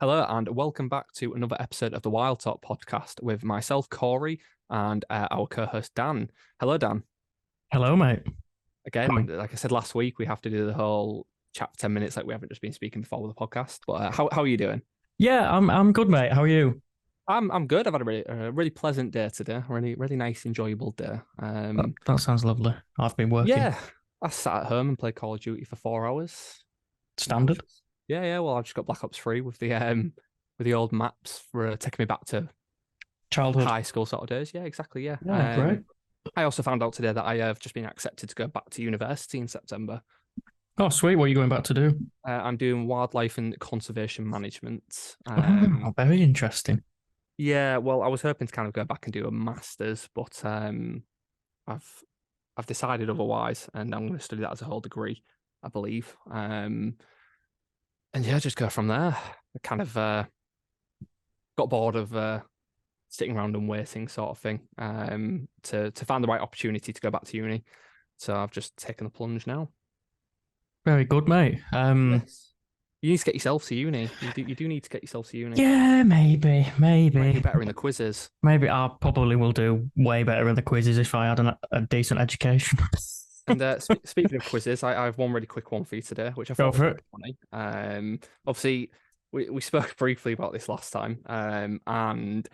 Hello, and welcome back to another episode of the WildTalk podcast with myself, Corey, and our co-host Dan. Hello, Dan. Hello, mate. Again, like I said last week, we have to do the whole chat for 10 minutes, like we haven't just been speaking before with the podcast. But how are you doing? Yeah, I'm good, mate. How are you? I'm good. I've had a really pleasant day today. Really nice, enjoyable day. That sounds lovely. I've been working. Yeah, I sat at home and played Call of Duty for 4 hours. Standard. Yeah. Well, I just got Black Ops 3 with the old maps for taking me back to Childhood. high school sort of days. Yeah, exactly. Yeah. Yeah, great. I also found out today that I have just been accepted to go back to university in September. Oh, sweet. What are you going back to do? I'm doing wildlife and conservation management. Oh, very interesting. Yeah, well, I was hoping to kind of go back and do a master's, but I've I've decided otherwise, and I'm going to study that as a whole degree, I believe. And yeah, just go from there. I kind of got bored of sitting around and waiting, sort of thing, to find the right opportunity to go back to uni. So I've just taken the plunge now. Very good, mate. Yes. You need to get yourself to uni. You do need to get yourself to uni. Yeah, maybe. Might be better in the quizzes. Maybe I probably will do way better in the quizzes if I had a decent education. And speaking of quizzes, I have one really quick one for you today, which I Go thought for was it. really funny. Obviously, we spoke briefly about this last time, and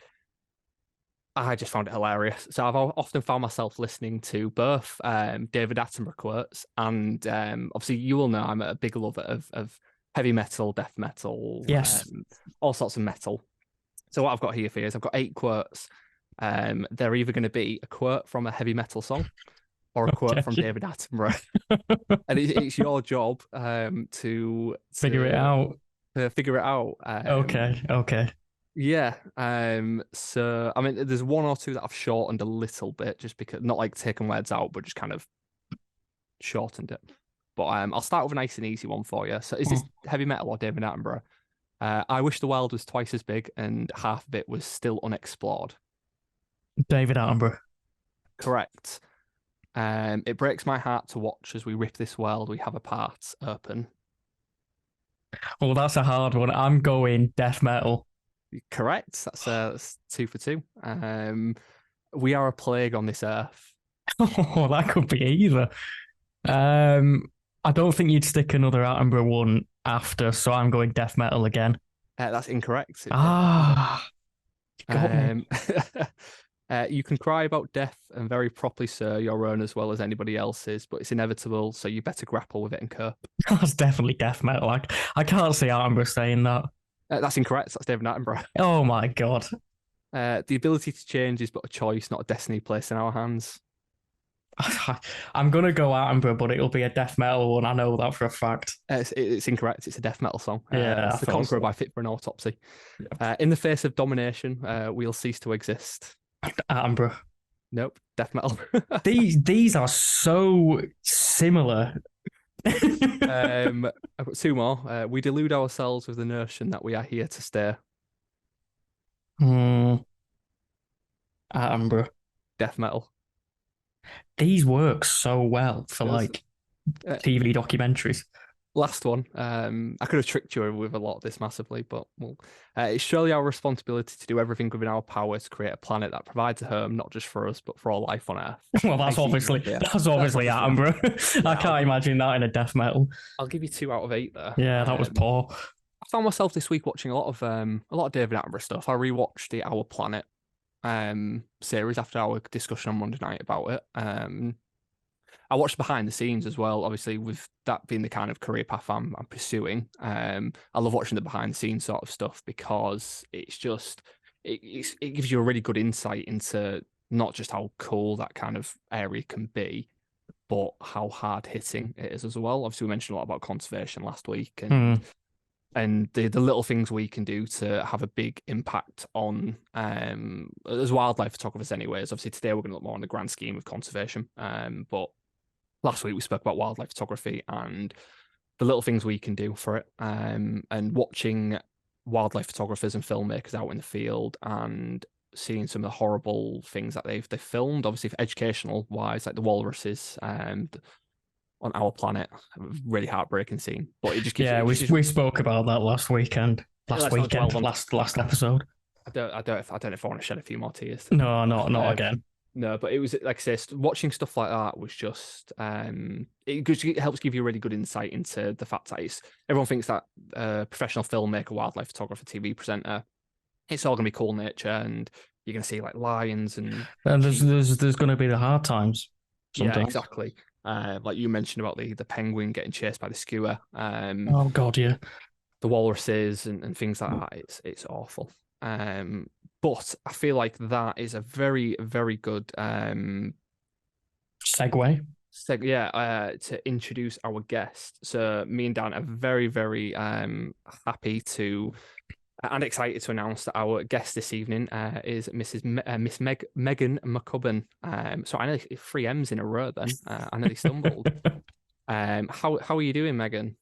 I just found it hilarious. So I've often found myself listening to both David Attenborough quotes, and obviously you will know I'm a big lover of heavy metal, death metal, Yes. all sorts of metal. So what I've got here for you is I've got 8 quotes. They're either going to be a quote from a heavy metal song or a quote from Okay. David Attenborough, and it's your job to Figure it out. figure it out. Okay. Okay. Yeah. So I mean, there's one or two that I've shortened a little bit, just because not like taking words out, but just kind of shortened it. But I'll start with a nice and easy one for you. So is this heavy metal or David Attenborough? I wish the world was twice as big and half of it was still unexplored. David Attenborough. Correct. It breaks my heart to watch as we rip this world we have apart open. Well, that's a hard one. I'm going death metal. Correct. That's 2 for 2. We are a plague on this earth. Oh, that could be either. I don't think you'd stick another Attenborough one after, so I'm going death metal again. That's incorrect. It's Ah, you got me. You can cry about death, and very properly so, your own as well as anybody else's, but it's inevitable, so you better grapple with it and cope. That's definitely death metal. I can't see Attenborough saying that. That's incorrect. That's David Attenborough. Oh my god. The ability to change is but a choice, not a destiny placed in our hands. I'm gonna go Attenborough, but it'll be a death metal one. I know that for a fact. It's incorrect. It's a death metal song. Yeah, It's The Conqueror by Fit for an Autopsy. In the face of domination, we'll cease to exist. Attenborough. Nope, death metal. These are so similar. I've got 2 more. We delude ourselves with the notion that we are here to stay. Attenborough. Death metal. These work so well for Yes. like TV documentaries. Last one. I could have tricked you with a lot of this massively, but well, it's surely our responsibility to do everything within our power to create a planet that provides a home not just for us but for all life on Earth. Well, that's obviously Attenborough. I can't imagine that in a death metal. I'll give you 2 out of 8 there. Yeah, that was poor. I found myself this week watching a lot of David Attenborough stuff. I rewatched the Our Planet series after our discussion on Monday night about it. I watched behind the scenes as well, obviously, with that being the kind of career path I'm pursuing. I love watching the behind the scenes sort of stuff because it's just it gives you a really good insight into not just how cool that kind of area can be, but how hard hitting it is as well. Obviously, we mentioned a lot about conservation last week and the little things we can do to have a big impact on as wildlife photographers anyways. Obviously today we're going to look more on the grand scheme of conservation, but last week we spoke about wildlife photography and the little things we can do for it, and watching wildlife photographers and filmmakers out in the field and seeing some of the horrible things that they've filmed, obviously for educational wise, like the walruses on Our Planet. Really heartbreaking scene, but it just gives Yeah, we spoke about that last weekend. last Let's not dwell weekend, on. last episode. I don't know if I want to shed a few more tears. No, not again. No, but it was like I say, watching stuff like that was just it helps give you a really good insight into the fact that everyone thinks that professional filmmaker, wildlife photographer, TV presenter, it's all gonna be cool nature, and you're gonna see like lions and there's going to be the hard times. Sometimes. Yeah, exactly. Like you mentioned about the penguin getting chased by the skua. Oh God, yeah. The walruses and things like that. It's awful. But I feel like that is a very, very good segue. To introduce our guest. So me and Dan are very, very happy to and excited to announce that our guest this evening is Miss Megan McCubbin. So I know 3 M's in a row. Then I nearly stumbled. How are you doing, Megan?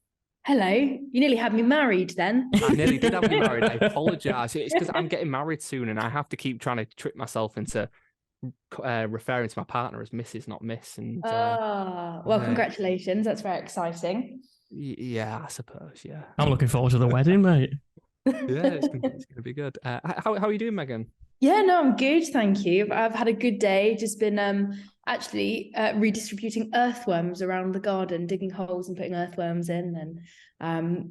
Hello. You nearly had me married then. I nearly did have you married. I apologise. It's because I'm getting married soon, and I have to keep trying to trick myself into referring to my partner as Mrs., not Miss. And congratulations. That's very exciting. Yeah, I suppose. Yeah, I'm looking forward to the wedding, mate. Yeah, it's gonna be good. How are you doing, Megan? Yeah, no, I'm good, thank you. I've had a good day. Just been actually redistributing earthworms around the garden, digging holes and putting earthworms in, and so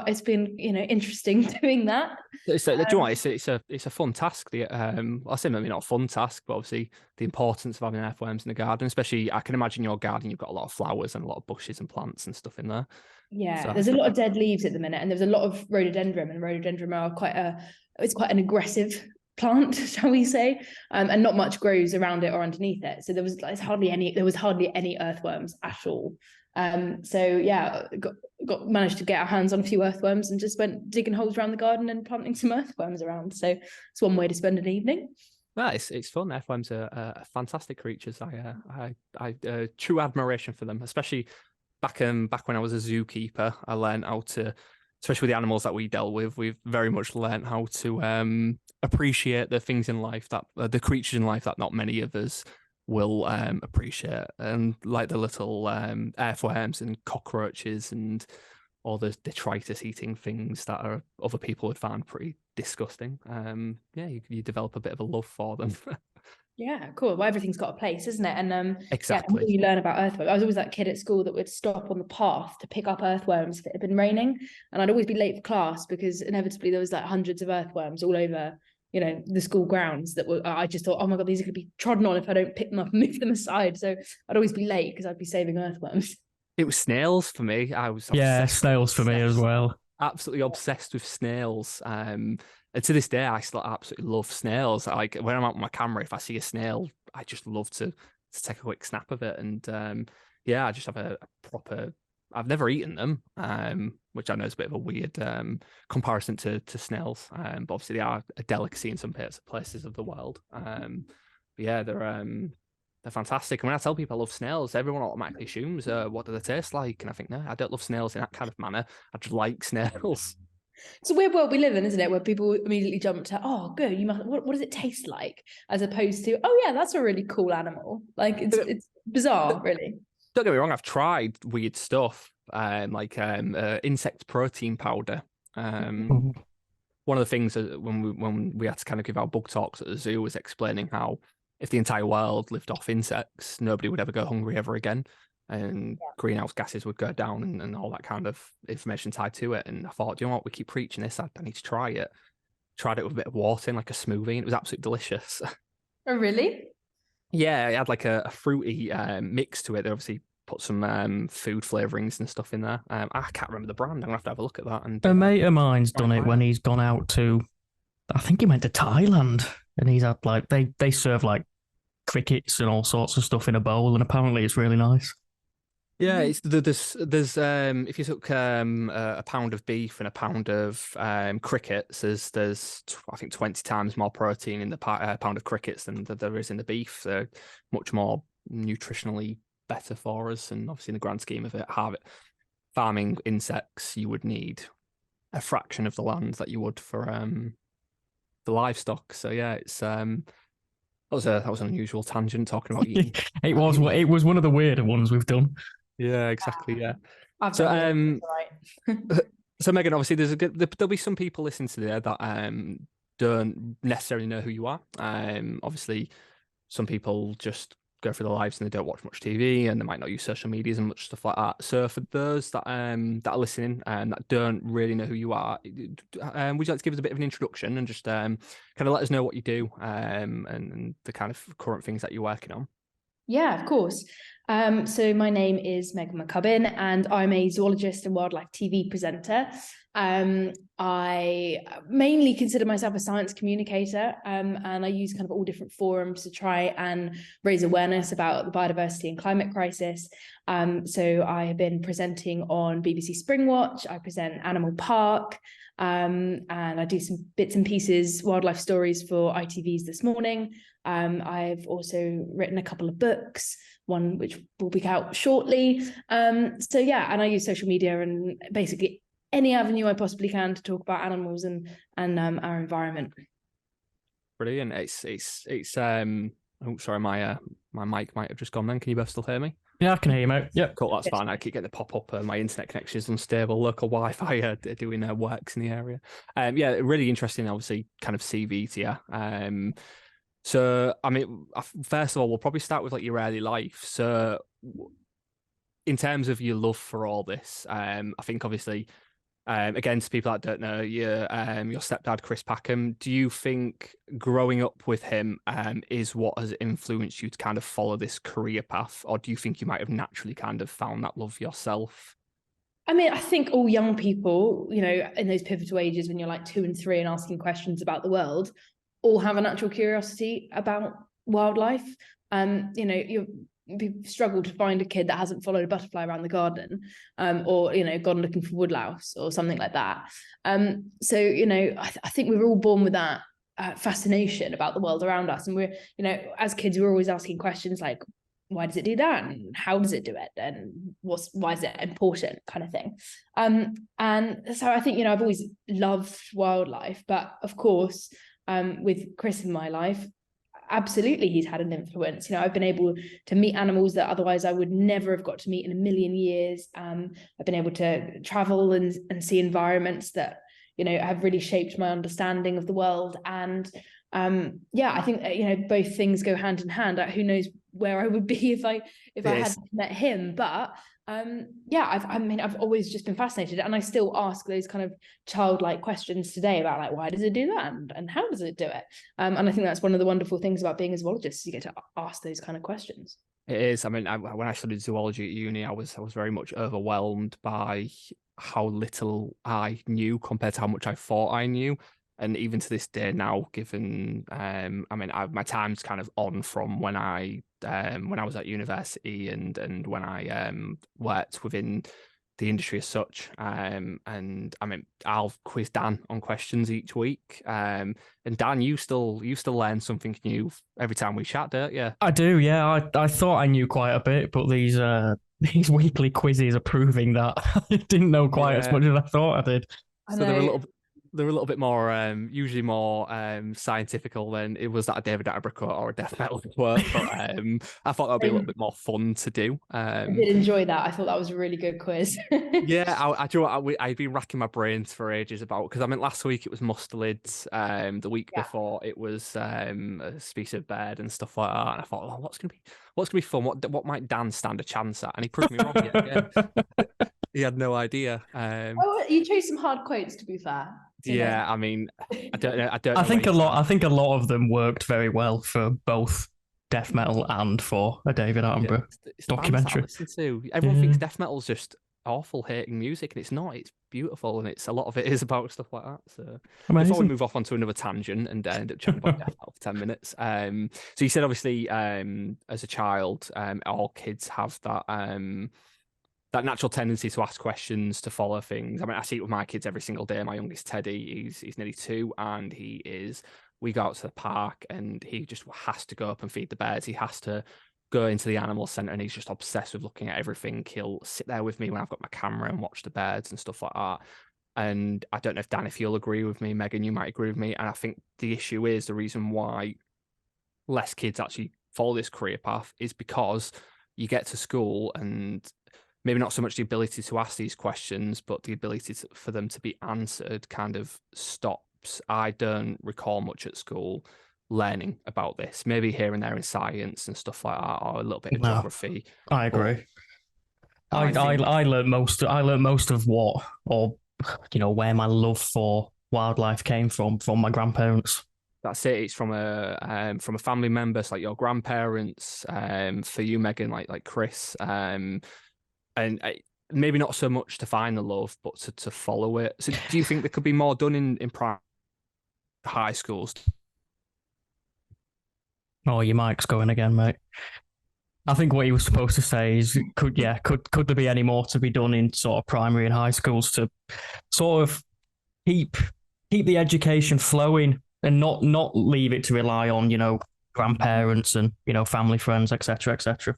it's been interesting doing that. Do you know what? It's a fun task. I'll say maybe not a fun task, but obviously the importance of having earthworms in the garden, especially I can imagine your garden. You've got a lot of flowers and a lot of bushes and plants and stuff in there. Yeah, so there's a lot of dead leaves at the minute, and there's a lot of rhododendron, and rhododendron are quite an aggressive plant, shall we say, and not much grows around it or underneath it. So there was hardly any earthworms at all. Managed to get our hands on a few earthworms and just went digging holes around the garden and planting some earthworms around. So it's one way to spend an evening. Well, it's fun. Earthworms are fantastic creatures. I true admiration for them, especially back when I was a zookeeper. I learned how to, especially with the animals that we dealt with, we've very much learned how to appreciate the things in life that the creatures in life that not many of us will appreciate, and like the little earthworms and cockroaches and all the detritus eating things that other people would find pretty disgusting. You develop a bit of a love for them. Yeah, cool. Well, everything's got a place, isn't it? And exactly. You learn about earthworms. I was always that kid at school that would stop on the path to pick up earthworms if it had been raining, and I'd always be late for class because inevitably there was like hundreds of earthworms all over, the school grounds I just thought, oh my God, these are going to be trodden on if I don't pick them up and move them aside. So I'd always be late because I'd be saving earthworms. It was snails for me. I was snails for me as well. Absolutely obsessed with snails. And to this day, I still absolutely love snails. Like when I'm out with my camera, if I see a snail, I just love to take a quick snap of it. And I just have a proper. I've never eaten them, which I know is a bit of a weird comparison to snails. But obviously they are a delicacy in some places of the world. They're fantastic. And when I tell people I love snails, everyone automatically assumes, what do they taste like? And I think, no, I don't love snails in that kind of manner. I just like snails. It's a weird world we live in, isn't it? Where people immediately jump to, oh, good, you must. What does it taste like? As opposed to, oh yeah, that's a really cool animal. Like it's bizarre, really. Don't get me wrong. I've tried weird stuff, like insect protein powder. One of the things when we had to kind of give our bug talks at the zoo was explaining how if the entire world lived off insects, nobody would ever go hungry ever again. And greenhouse gases would go down and all that kind of information tied to it. And I thought, you know what, we keep preaching this, I need to try it. Tried it with a bit of water in like a smoothie, and it was absolutely delicious. Oh, really? Yeah, it had like a fruity mix to it. They obviously put some food flavorings and stuff in there. I can't remember the brand. I'm going to have a look at that. And a mate of mine's done it when he's gone out to, I think he went to Thailand, and he's had like, they serve like crickets and all sorts of stuff in a bowl, and apparently it's really nice. Yeah, there's if you took a pound of beef and a pound of crickets, there's I think 20 times more protein in the pound of crickets than there is in the beef. They're much more nutritionally better for us, and obviously in the grand scheme of it, farming insects, you would need a fraction of the land that you would for the livestock. So yeah, it's that was an unusual tangent talking about eating. It was one of the weirder ones we've done. Yeah, exactly. Yeah. So So Megan, obviously, there'll be some people listening to there that don't necessarily know who you are. Obviously, some people just go through their lives and they don't watch much TV and they might not use social medias and much stuff like that. So for those that are listening and that don't really know who you are, would you like to give us a bit of an introduction and just kind of let us know what you do and the kind of current things that you're working on? Yeah, of course. So my name is Megan McCubbin, and I'm a zoologist and wildlife TV presenter. I mainly consider myself a science communicator, and I use kind of all different forums to try and raise awareness about the biodiversity and climate crisis. So I have been presenting on BBC Springwatch. I present Animal Park, and I do some bits and pieces, wildlife stories for ITV's This Morning. I've also written a couple of books, one which will be out shortly. So yeah, and I use social media and basically any avenue I possibly can to talk about animals and our environment. Brilliant. It's oh, sorry, my mic might have just gone then. Can you both still hear me? Yeah, I can hear you, mate. Yep. Cool, that's fine. I keep getting the pop-up. My internet connection is unstable. Local Wi-Fi doing works in the area. Yeah, really interesting, obviously, kind of CV to you. So, I mean, first of all, we'll probably start with like your early life. So, in terms of your love for all this, I think obviously, against people that don't know, your stepdad, Chris Packham, do you think growing up with him is what has influenced you to kind of follow this career path? Or do you think you might have naturally kind of found that love yourself? I mean, I think all young people, you know, in those pivotal ages when you're like 2 and 3 and asking questions about the world, all have a natural curiosity about wildlife. You know, you struggle to find a kid that hasn't followed a butterfly around the garden, or, you know, gone looking for woodlouse or something like that. So, you know, I think we were all born with that fascination about the world around us. And we're, you know, as kids, we're always asking questions like, why does it do that? And how does it do it? And why is it important, kind of thing. And so I think, you know, I've always loved wildlife, but of course, with Chris in my life, absolutely he's had an influence. You know, I've been able to meet animals that otherwise I would never have got to meet in a million years. I've been able to travel and see environments that, you know, have really shaped my understanding of the world. And yeah, I think, you know, both things go hand in hand. Who knows where I would be if I had met him, but yeah, I've always just been fascinated, and I still ask those kind of childlike questions today about like, why does it do that, and how does it do it? And I think that's one of the wonderful things about being a zoologist, is you get to ask those kind of questions. It is. I mean, when I studied zoology at uni, I was very much overwhelmed by how little I knew compared to how much I thought I knew. And even to this day now, given I mean, my time's kind of on from when I was at university and when I worked within the industry as such. And I mean, I'll quiz Dan on questions each week. And Dan, you still learn something new every time we chat, don't you? I do, yeah. I thought I knew quite a bit, but these weekly quizzes are proving that I didn't know quite as much as I thought I did. So they're a little bit more usually more scientifical than it was that a David Attenborough quote or a death metal quote, but I thought that would be a little bit more fun to do. I did enjoy that. I thought that was a really good quiz. Yeah, I've been racking my brains for ages about, because I mean last week it was mustelids, the week before it was a species of bird and stuff like that, and I thought, oh, what's gonna be fun? What might Dan stand a chance at? And he proved me wrong yet again. He had no idea. Oh, you chose some hard quotes, to be fair. Yeah, I mean, I don't know. I think a lot of them worked very well for both death metal and for a David Attenborough documentary. Everyone thinks death metal's just awful, hating music, and it's not. It's beautiful, and it's a lot of it is about stuff like that. So before we move off onto another tangent and end up chatting about death metal for 10 minutes. So you said obviously as a child, all kids have that natural tendency to ask questions, to follow things. I mean, I see it with my kids every single day. My youngest Teddy, he's nearly 2, and we go out to the park and he just has to go up and feed the birds. He has to go into the animal center, and he's just obsessed with looking at everything. He'll sit there with me when I've got my camera and watch the birds and stuff like that. And I don't know if Dan, if you'll agree with me, Megan, you might agree with me. And I think the issue is the reason why less kids actually follow this career path is because you get to school and maybe not so much the ability to ask these questions, but the ability for them to be answered kind of stops. I don't recall much at school learning about this, maybe here and there in science and stuff like that, or a little bit of geography. I agree. I learned most of what, or where my love for wildlife came from my grandparents. That's it. It's from a family member, so like your grandparents. For you, Megan, like Chris, and maybe not so much to find the love, but to follow it. So, do you think there could be more done in primary, high schools? Oh, your mic's going again, mate. I think what he was supposed to say is, could there be any more to be done in sort of primary and high schools to sort of keep the education flowing and not leave it to rely on grandparents and family, friends, etc., etc.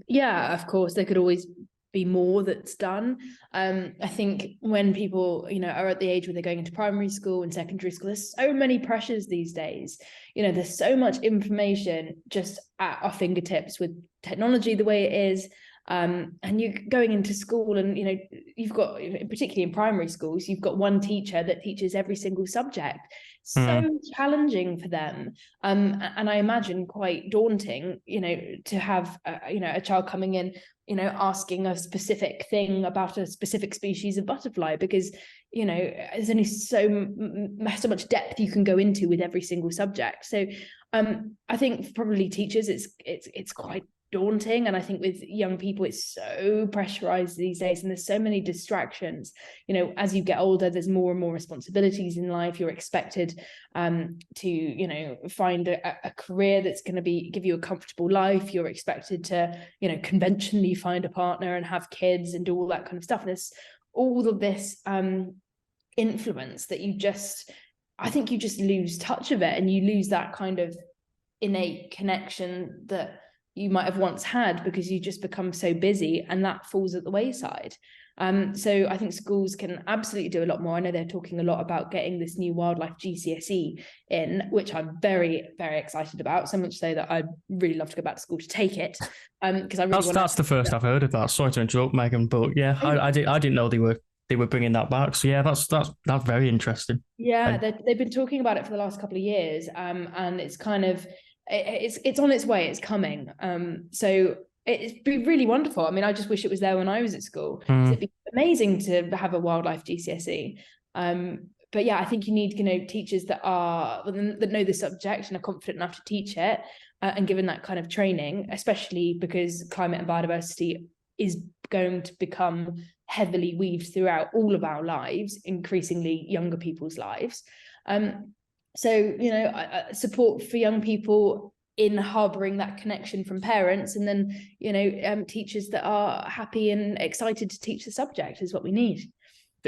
Yeah, of course, there could always be more that's done. I think when people are at the age where they're going into primary school and secondary school, there's so many pressures these days. There's so much information just at our fingertips with technology the way it is. And you're going into school and you've got, particularly in primary schools, you've got one teacher that teaches every single subject. So challenging for them, and I imagine quite daunting to have a child coming in asking a specific thing about a specific species of butterfly, because there's only so much depth you can go into with every single subject. So I think probably teachers, it's quite daunting, and I think with young people it's so pressurized these days, and there's so many distractions. As you get older, there's more and more responsibilities in life. You're expected to find a career that's going to give you a comfortable life. You're expected to conventionally find a partner and have kids and do all that kind of stuff. And there's all of this influence that I think you just lose touch of it, and you lose that kind of innate connection that you might have once had, because you just become so busy, and that falls at the wayside. So I think schools can absolutely do a lot more. I know they're talking a lot about getting this new wildlife GCSE in, which I'm very, very excited about. So much so that I'd really love to go back to school to take it. Because I really that's the first I've heard of that. Sorry to interrupt, Megan, but yeah, I didn't know they were bringing that back. So yeah, that's very interesting. Yeah, they've been talking about it for the last couple of years, and it's kind of it's on ip way. It's coming. So it'd be really wonderful. I mean, I just wish it was there when I was at school. It'd be amazing to have a wildlife GCSE. But yeah, I think you need teachers that know the subject and are confident enough to teach it, and given that kind of training, especially because climate and biodiversity is going to become heavily weaved throughout all of our lives, increasingly younger people's lives. So support for young people in harboring that connection from parents, and then teachers that are happy and excited to teach the subject is what we need.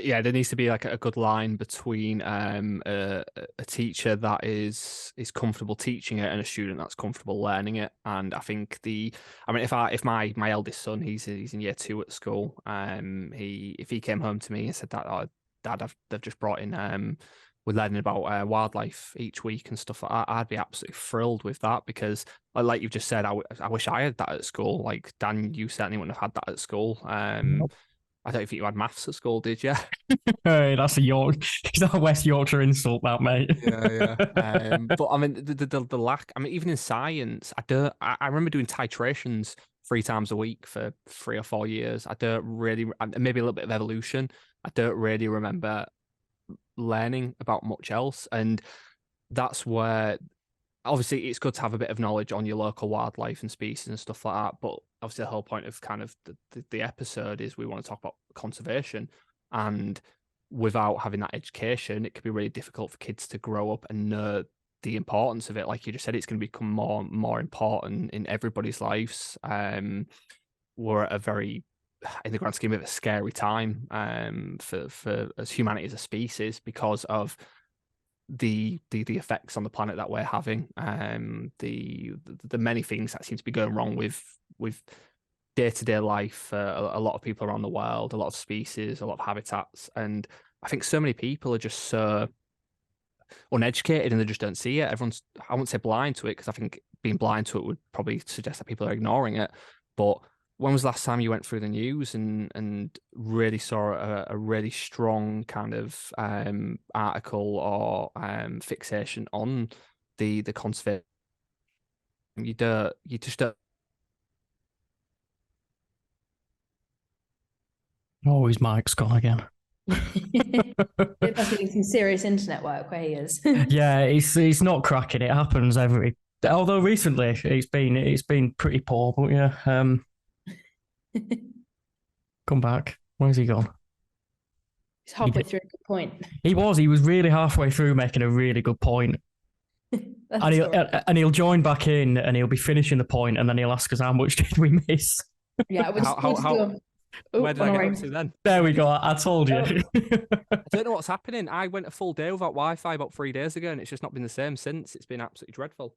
Yeah, there needs to be like a good line between a teacher that is comfortable teaching it and a student that's comfortable learning it. And I think if my eldest son, he's in year 2 at school, if he came home to me and said that, oh, Dad, they've just brought in we're learning about wildlife each week and stuff like that, I'd be absolutely thrilled with that, because like you've just said, I wish I had that at school. Like Dan, you certainly wouldn't have had that at school. I don't think you had maths at school, did you? Hey, that's a West Yorkshire insult, that, mate. Yeah. But I mean, the lack. I mean, even in science, I remember doing titrations 3 times a week for 3 or 4 years. I don't really, maybe a little bit of evolution. I don't really remember learning about much else, and that's where obviously it's good to have a bit of knowledge on your local wildlife and species and stuff like that, but obviously the whole point of kind of the episode is we want to talk about conservation, and without having that education it can be really difficult for kids to grow up and know the importance of it. Like you just said, it's going to become more important in everybody's lives. We're at a very, in the grand scheme of it, a scary time for as humanity as a species, because of the effects on the planet that we're having, the many things that seem to be going wrong with day-to-day life, a lot of people around the world, a lot of species, a lot of habitats. And I think so many people are just so uneducated and they just don't see it. Everyone's, I won't say blind to it, because I think being blind to it would probably suggest that people are ignoring it, but when was the last time you went through the news and really saw a really strong kind of article or fixation on the conservation? You just don't. Oh, his mic's gone again. It must be some serious internet work where he is. Yeah, he's not cracking. It happens every. Although recently it's been pretty poor, but yeah. Come back. Where's he gone? He's halfway through a good point. He was really halfway through making a really good point. And he'll join back in and he'll be finishing the point and then he'll ask us how much did we miss. Yeah, where did I get up to then? There we go. I told you. I don't know what's happening. I went a full day without Wi-Fi about 3 days ago, and it's just not been the same since. It's been absolutely dreadful.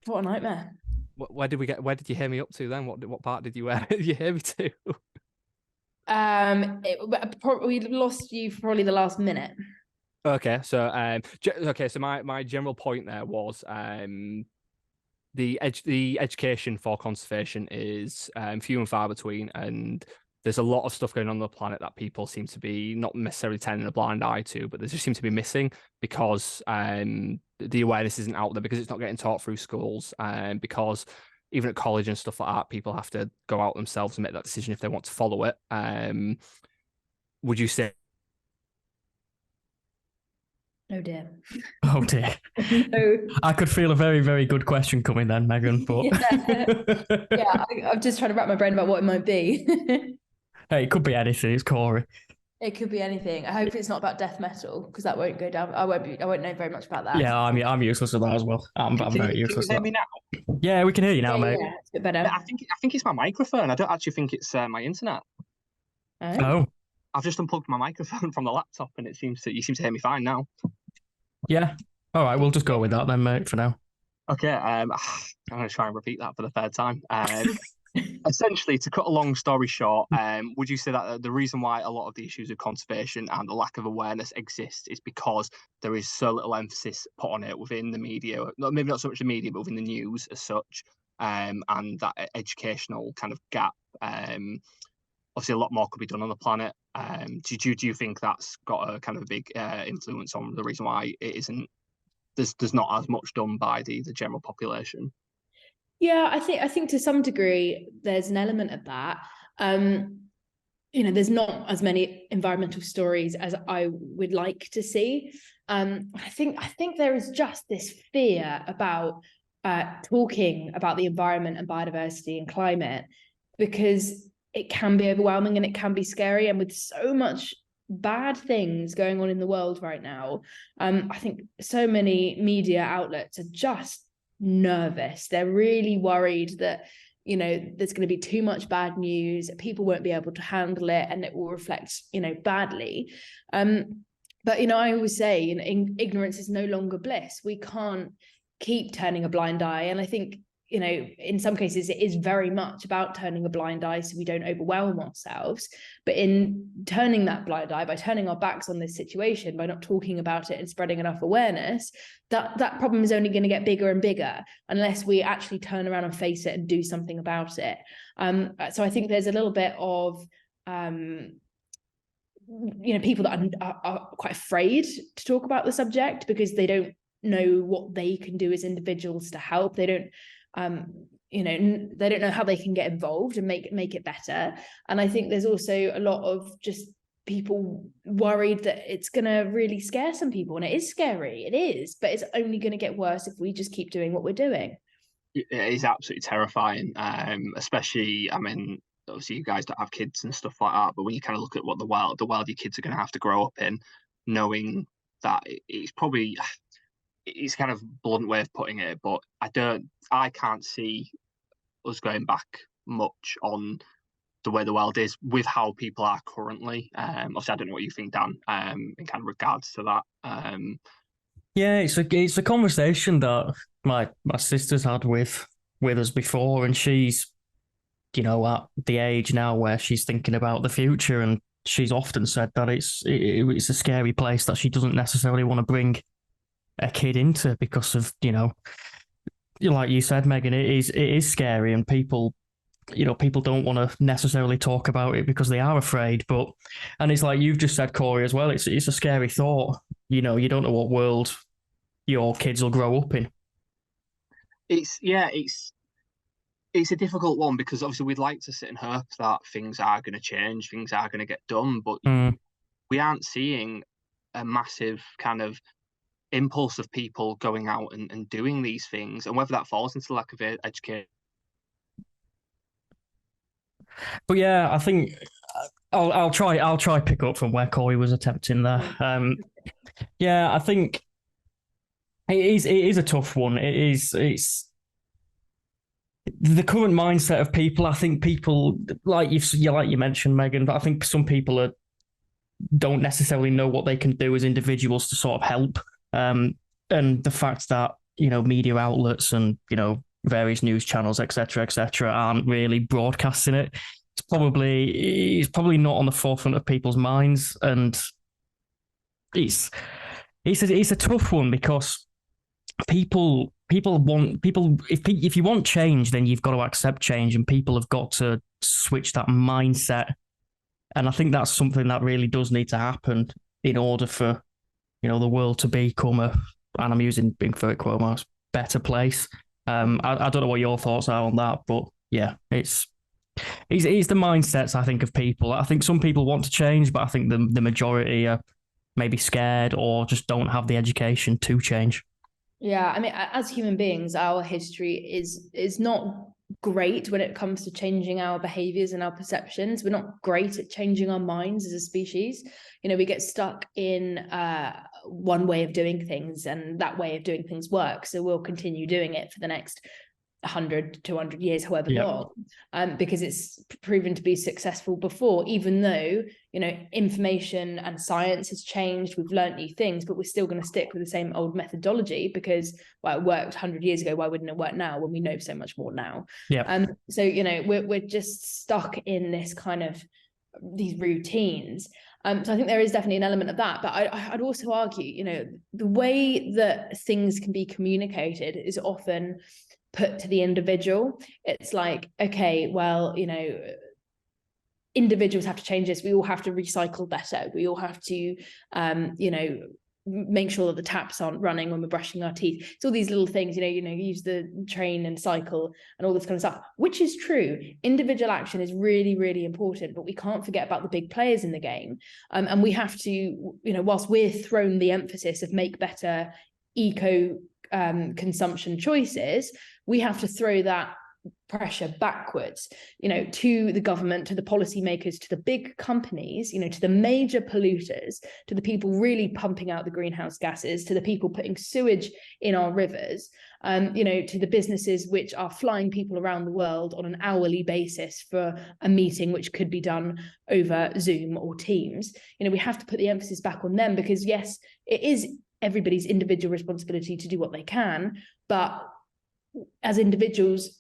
What a nightmare. Where did you hear me up to then? What part did you hear me to? We lost you for probably the last minute. Okay, so my general point there was the education for conservation is few and far between, and there's a lot of stuff going on the planet that people seem to be not necessarily turning a blind eye to, but they just seem to be missing because the awareness isn't out there, because it's not getting taught through schools, and because even at college and stuff like that, people have to go out themselves and make that decision if they want to follow it. Would you say? Oh dear. Oh dear. No. I could feel a very, very good question coming then, Megan. But I'm just trying to wrap my brain about what it might be. Hey, it could be anything. It's Corey. It could be anything. I hope it's not about death metal, because that won't go down. I won't know very much about that. Yeah, I'm useless at that as well. I'm very useless. Can you hear me now? Yeah, we can hear you now, mate. Yeah, it's a bit better. I think it's my microphone. I don't actually think it's my internet. Oh. I've just unplugged my microphone from the laptop, and you seem to hear me fine now. Yeah. All right, we'll just go with that then, mate, for now. Okay. I'm going to try and repeat that for the third time. Essentially, to cut a long story short, would you say that the reason why a lot of the issues of conservation and the lack of awareness exist is because there is so little emphasis put on it within the media, maybe not so much the media, but within the news as such, and that educational kind of gap? Obviously, a lot more could be done on the planet. Do you think that's got a kind of a big influence on the reason why it isn't? There's not as much done by the general population. Yeah, I think to some degree there's an element of that. There's not as many environmental stories as I would like to see. I think there is just this fear about talking about the environment and biodiversity and climate, because it can be overwhelming and it can be scary. And with so much bad things going on in the world right now, I think so many media outlets are just nervous. They're really worried that there's going to be too much bad news, people won't be able to handle it, and it will reflect badly. But I always say ignorance is no longer bliss. We can't keep turning a blind eye, and I think in some cases it is very much about turning a blind eye so we don't overwhelm ourselves. But in turning that blind eye, by turning our backs on this situation, by not talking about it and spreading enough awareness, that problem is only going to get bigger and bigger unless we actually turn around and face it and do something about it. So I think there's a little bit of people that are quite afraid to talk about the subject because they don't know what they can do as individuals to help. They don't they don't know how they can get involved and make it better. And I think there's also a lot of just people worried that it's going to really scare some people, and it is scary, it is, but it's only going to get worse if we just keep doing what we're doing. It is absolutely terrifying, especially, obviously you guys don't have kids and stuff like that, but when you kind of look at what the world your kids are going to have to grow up in, knowing that it's kind of a blunt way of putting it, but I can't see us going back much on the way the world is with how people are currently. Obviously, I don't know what you think, Dan, in kind of regards to that. Yeah, it's a conversation that my sister's had with us before, and she's at the age now where she's thinking about the future, and she's often said that it's a scary place that she doesn't necessarily want to bring a kid into because of like you said, Megan, it is scary, and people people don't want to necessarily talk about it because they are afraid. And it's like you've just said, Corey, as well. It's a scary thought. You don't know what world your kids will grow up in. It's a difficult one because obviously we'd like to sit and hope that things are going to change, things are going to get done, but we aren't seeing a massive kind of impulse of people going out and doing these things, and whether that falls into lack of education. But yeah, I think I'll try pick up from where Corey was attempting there. Yeah, I think it is a tough one. It's the current mindset of people. I think people like you mentioned, Megan, but I think some people don't necessarily know what they can do as individuals to sort of help. And the fact that media outlets and various news channels, etc., aren't really broadcasting it. It's probably not on the forefront of people's minds, and it's a tough one because people want if you want change, then you've got to accept change, and people have got to switch that mindset. And I think that's something that really does need to happen in order for the world to become and I'm using inverted quote marks, better place. I don't know what your thoughts are on that, but yeah, it's the mindsets, I think, of people. I think some people want to change, but I think the majority are maybe scared or just don't have the education to change. Yeah, I mean, as human beings, our history is not great when it comes to changing our behaviors and our perceptions. We're not great at changing our minds as a species. We get stuck in one way of doing things, and that way of doing things works. So we'll continue doing it for the next 100, 200 years, however long, because it's proven to be successful before, even though, information and science has changed, we've learned new things, but we're still going to stick with the same old methodology because, well, it worked 100 years ago. Why wouldn't it work now when we know so much more now? Yeah. So, we're just stuck in this kind of these routines. So I think there is definitely an element of that, but I'd also argue, the way that things can be communicated is often put to the individual. It's like, okay, well, individuals have to change this. We all have to recycle better. We all have to, make sure that the taps aren't running when we're brushing our teeth. It's all these little things, use the train and cycle and all this kind of stuff, which is true. Individual action is really, really important, but we can't forget about the big players in the game. And we have to, whilst we're thrown the emphasis of make better eco consumption choices, we have to throw that pressure backwards, to the government, to the policymakers, to the big companies, to the major polluters, to the people really pumping out the greenhouse gases, to the people putting sewage in our rivers, to the businesses which are flying people around the world on an hourly basis for a meeting which could be done over Zoom or Teams. We have to put the emphasis back on them because, yes, it is everybody's individual responsibility to do what they can, but as individuals,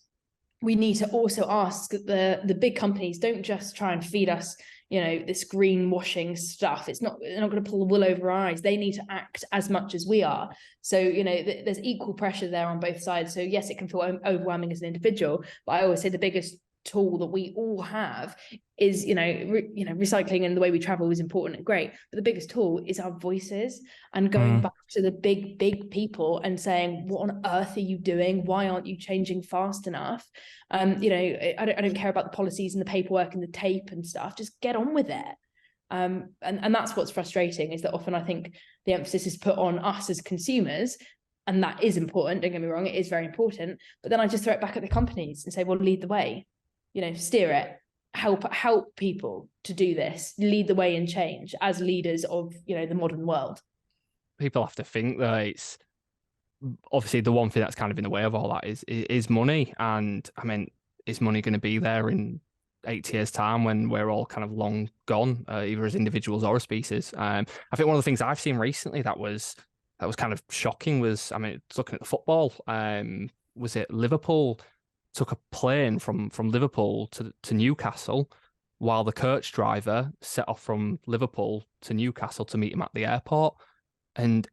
we need to also ask that the big companies don't just try and feed us, this greenwashing stuff. They're not going to pull the wool over our eyes. They need to act as much as we are. So, there's equal pressure there on both sides. So yes, it can feel overwhelming as an individual, but I always say the biggest tool that we all have is recycling, and the way we travel is important and great, but the biggest tool is our voices, and going back to the big people and saying, what on earth are you doing? Why aren't you changing fast enough? I don't care about the policies and the paperwork and the tape and stuff. Just get on with it. And that's what's frustrating, is that often I think the emphasis is put on us as consumers, and that is important, don't get me wrong, it is very important, but then I just throw it back at the companies and say, well, lead the way. Steer it, help people to do this, lead the way in change as leaders of, the modern world. People have to think that it's obviously the one thing that's kind of in the way of all that is money. And I mean, is money going to be there in 8 years' time when we're all kind of long gone, either as individuals or a species? I think one of the things I've seen recently that was kind of shocking was, I mean, looking at the football, was it Liverpool took a plane from Liverpool to Newcastle, while the coach driver set off from Liverpool to Newcastle to meet him at the airport. And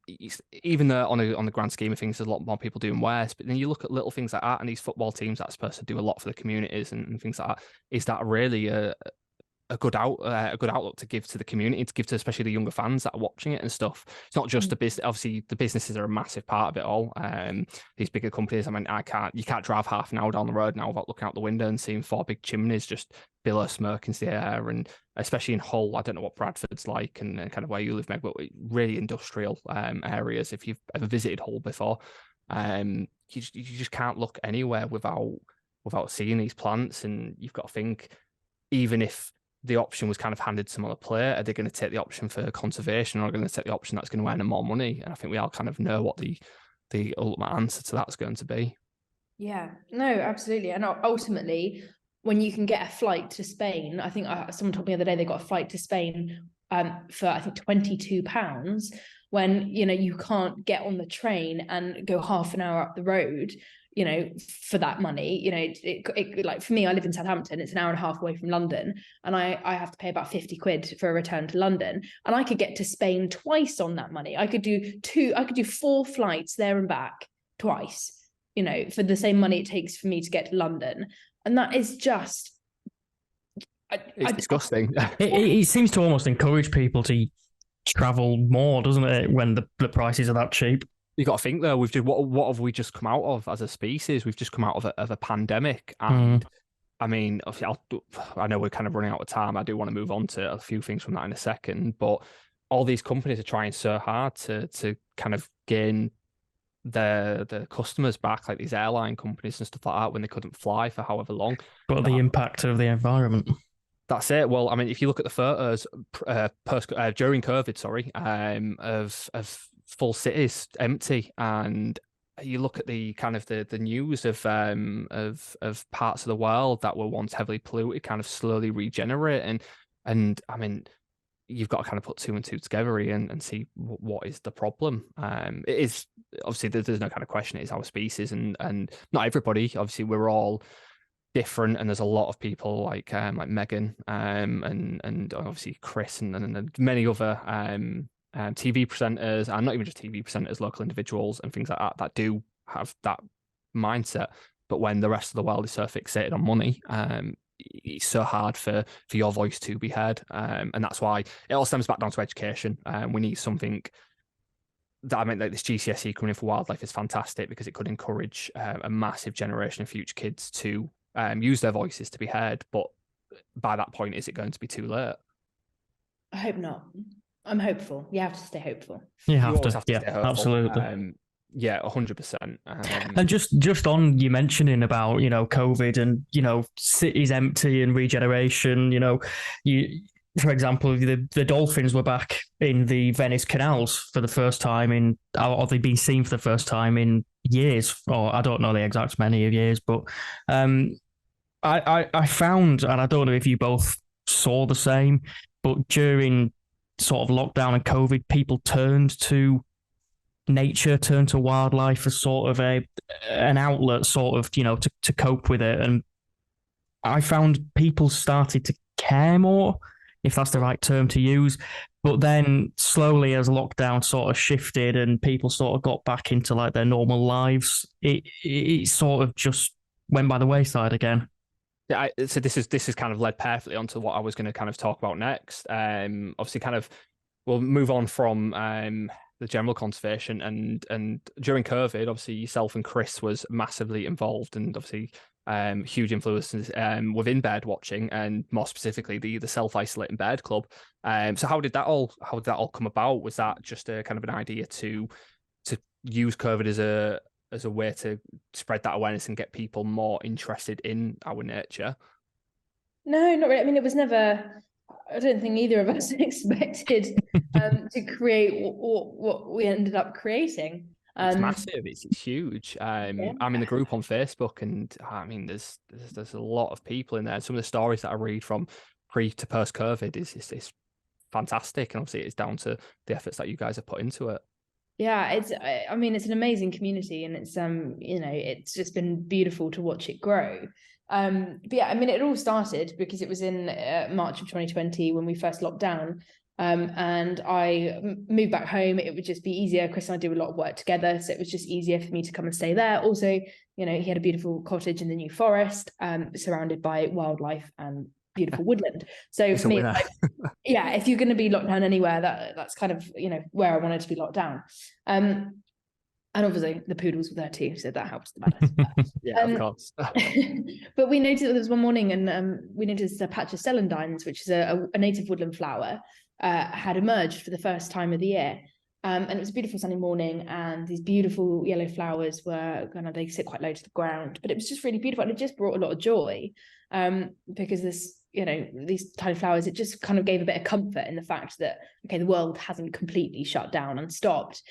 even though on the grand scheme of things, there's a lot more people doing worse. But then you look at little things like that, and these football teams that's supposed to do a lot for the communities and things like that. Is that really a good outlook to give to the community, to give to especially the younger fans that are watching it and stuff? It's not just the business. Obviously, the businesses are a massive part of it all. These bigger companies. I mean, you can't drive half an hour down the road now without looking out the window and seeing 4 big chimneys just billow smoke into the air. And especially in Hull, I don't know what Bradford's like and kind of where you live, Meg, but really industrial areas. If you've ever visited Hull before, you just can't look anywhere without seeing these plants. And you've got to think, even if the option was kind of handed to some other player, are they going to take the option for conservation, or are they going to take the option that's going to earn them more money? And I think we all kind of know what the ultimate answer to that's going to be. Yeah, no, absolutely. And ultimately, when you can get a flight to Spain, I think someone told me the other day they got a flight to Spain for I think £22, when you can't get on the train and go half an hour up the road, for that money. It like, for me, I live in Southampton, it's an hour and a half away from London, and I have to pay about 50 quid for a return to London, and I could get to Spain twice on that money. I could do 4 flights there and back twice, for the same money it takes for me to get to London. And that is just it's disgusting. It seems to almost encourage people to travel more, doesn't it, when the prices are that cheap? You got to think though, what have we just come out of as a species? We've just come out of a pandemic, and I mean, I know we're kind of running out of time. I do want to move on to a few things from that in a second, but all these companies are trying so hard to kind of gain the customers back, like these airline companies and stuff like that, when they couldn't fly for however long. But the impact of the environment. That's it. Well, I mean, if you look at the photos during COVID, of full cities empty, and you look at the kind of the news of parts of the world that were once heavily polluted kind of slowly regenerating, and I mean, you've got to kind of put 2 and 2 together and see what is the problem. It is obviously there's no kind of question it is our species, and not everybody. Obviously, we're all different, and there's a lot of people like Megan and obviously Chris and many other TV presenters, and not even just TV presenters, local individuals and things like that do have that mindset. But when the rest of the world is so fixated on money, it's so hard for your voice to be heard, and that's why it all stems back down to education. We need something that, I mean, like this GCSE coming in for wildlife is fantastic, because it could encourage a massive generation of future kids to use their voices to be heard. But by that point, is it going to be too late? I hope not. I'm hopeful. You have to stay hopeful. You have to stay hopeful. Absolutely. Yeah, 100%. And just on you mentioning about, COVID and, cities empty and regeneration, for example, the dolphins were back in the Venice canals for the first time or they've been seen for the first time in years, or I don't know the exact many of years, but I found, and I don't know if you both saw the same, but during sort of lockdown and COVID, people turned to nature, turned to wildlife as sort of an outlet, sort of, to cope with it. And I found people started to care more, if that's the right term to use. But then slowly, as lockdown sort of shifted and people sort of got back into like their normal lives, it sort of just went by the wayside again. Yeah, so this is kind of led perfectly onto what I was going to kind of talk about next. Obviously, kind of we'll move on from the general conservation, and during COVID, obviously yourself and Chris was massively involved, and obviously huge influences within bird watching, and more specifically the self-isolating bird club. So how did that all come about? Was that just a kind of an idea to use COVID as a way to spread that awareness and get people more interested in our nature? No, not really. I mean, it was never, I don't think either of us expected to create what we ended up creating. It's massive. It's huge. I'm in the group on Facebook, and I mean, there's a lot of people in there. Some of the stories that I read from pre to post COVID is fantastic, and obviously it's down to the efforts that you guys have put into it. Yeah, I mean, it's an amazing community, and it's it's just been beautiful to watch it grow. But yeah, I mean, it all started because it was in March of 2020 when we first locked down, And I moved back home. It would just be easier. Chris and I do a lot of work together, so it was just easier for me to come and stay there. Also, you know, he had a beautiful cottage in the New Forest, surrounded by wildlife and beautiful woodland. So for me, like, yeah, if you're going to be locked down anywhere, that's kind of, you know, where I wanted to be locked down. And obviously the poodles were there too, so that helps the matter. Yeah, of course. But we noticed there was one morning, and we noticed a patch of celandines, which is a native woodland flower, had emerged for the first time of the year. And it was a beautiful sunny morning, and these beautiful yellow flowers were they sit quite low to the ground, but it was just really beautiful, and it just brought a lot of joy, because this, you know, these tiny flowers, it just kind of gave a bit of comfort in the fact that, okay, the world hasn't completely shut down and stopped.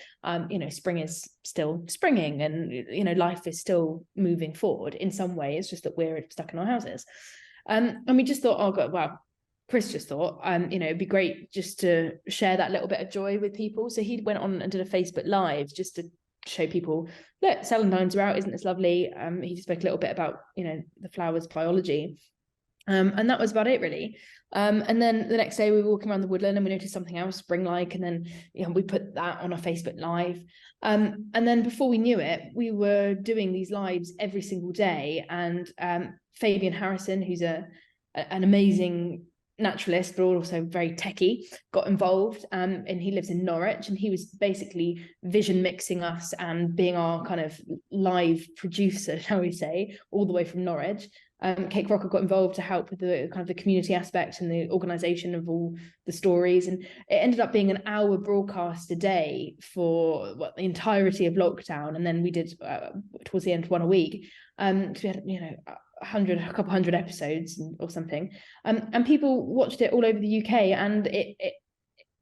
You know, spring is still springing, and, you know, life is still moving forward in some way. It's just that we're stuck in our houses. And we just thought, oh God, well, Chris just thought, you know, it'd be great just to share that little bit of joy with people. So he went on and did a Facebook Live just to show people, look, celandines are out, isn't this lovely? He spoke a little bit about, you know, the flowers' biology. And that was about it, really. And then the next day we were walking around the woodland, and we noticed something else spring-like, and then, you know, we put that on a Facebook Live. And then before we knew it, we were doing these lives every single day. And Fabian Harrison, who's an amazing naturalist, but also very techie, got involved, and he lives in Norwich, and he was basically vision mixing us and being our kind of live producer, shall we say, all the way from Norwich. Kate Crocker got involved to help with the kind of the community aspect and the organization of all the stories, and it ended up being an hour broadcast a day for the entirety of lockdown. And then we did towards the end one a week, so we had, you know, a couple hundred episodes or something, and people watched it all over the UK and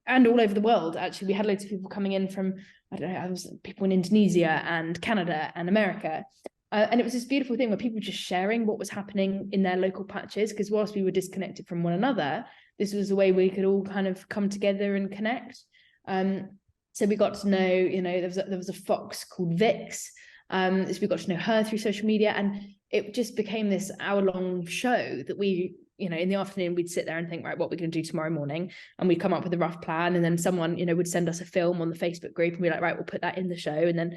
and all over the world. Actually, we had loads of people coming in from, I don't know, people in Indonesia and Canada and America. And it was this beautiful thing where people were just sharing what was happening in their local patches, because whilst we were disconnected from one another, this was a way we could all kind of come together and connect. So we got to know, you know, there was a fox called Vix. So we got to know her through social media, and it just became this hour-long show that we, you know, in the afternoon we'd sit there and think, right, what we're going to do tomorrow morning, and we'd come up with a rough plan, and then someone, you know, would send us a film on the Facebook group, and we're like, right, we'll put that in the show. And then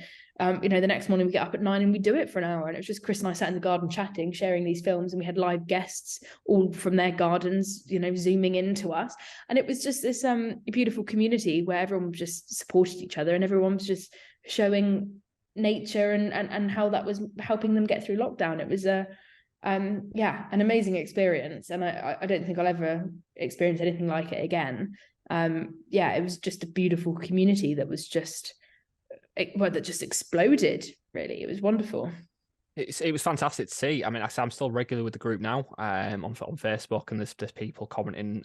you know, the next morning we get up at 9 and we do it for an hour, and it was just Chris and I sat in the garden chatting, sharing these films, and we had live guests all from their gardens, you know, zooming into us, and it was just this beautiful community where everyone just supported each other, and everyone was just showing nature and how that was helping them get through lockdown. It was an amazing experience, and I don't think I'll ever experience anything like it again. It was just a beautiful community that was just that just exploded, really. It was wonderful. It was fantastic to see. I mean, I'm still regular with the group now, on Facebook, and there's people commenting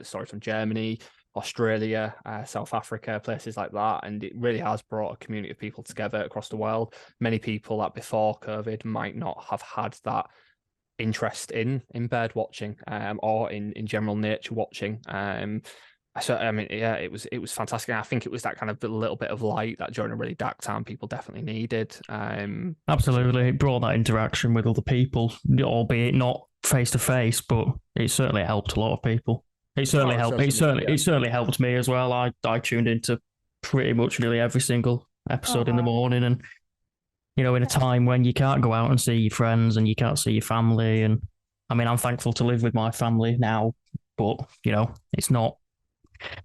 stories from Germany, Australia, South Africa, places like that, and it really has brought a community of people together across the world. Many people that before COVID might not have had that interest in bird watching, or in general nature watching. So I mean, yeah, it was fantastic. I think it was that kind of little bit of light that during a really dark time people definitely needed. Absolutely, it brought that interaction with other people, albeit not face to face, but it certainly helped a lot of people. It certainly helped. It certainly helped me as well. I tuned into pretty much nearly every single episode in the morning, and you know, in a time when you can't go out and see your friends and you can't see your family, and I mean, I'm thankful to live with my family now, but you know, it's not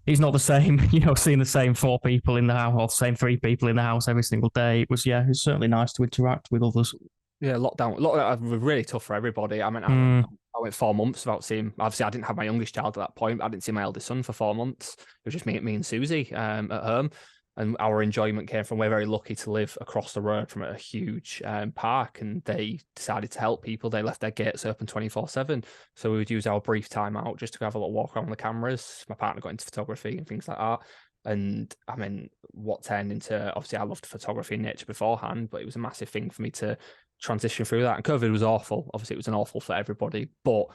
the same. You know, seeing the same 4 people in the house or the same 3 people in the house every single day. It was certainly nice to interact with others. Yeah, lockdown was really tough for everybody. I mean, I went 4 months without seeing. Obviously, I didn't have my youngest child at that point. I didn't see my eldest son for 4 months. It was just me and Susie at home, and our enjoyment came from, we're very lucky to live across the road from a huge park, and they decided to help people. They left their gates open 24/7, so we would use our brief time out just to have a little walk around the cameras. My partner got into photography and things like that. And I mean, what turned into, obviously I loved photography and nature beforehand, but it was a massive thing for me to transition through that. And COVID was awful. Obviously it was an awful for everybody, but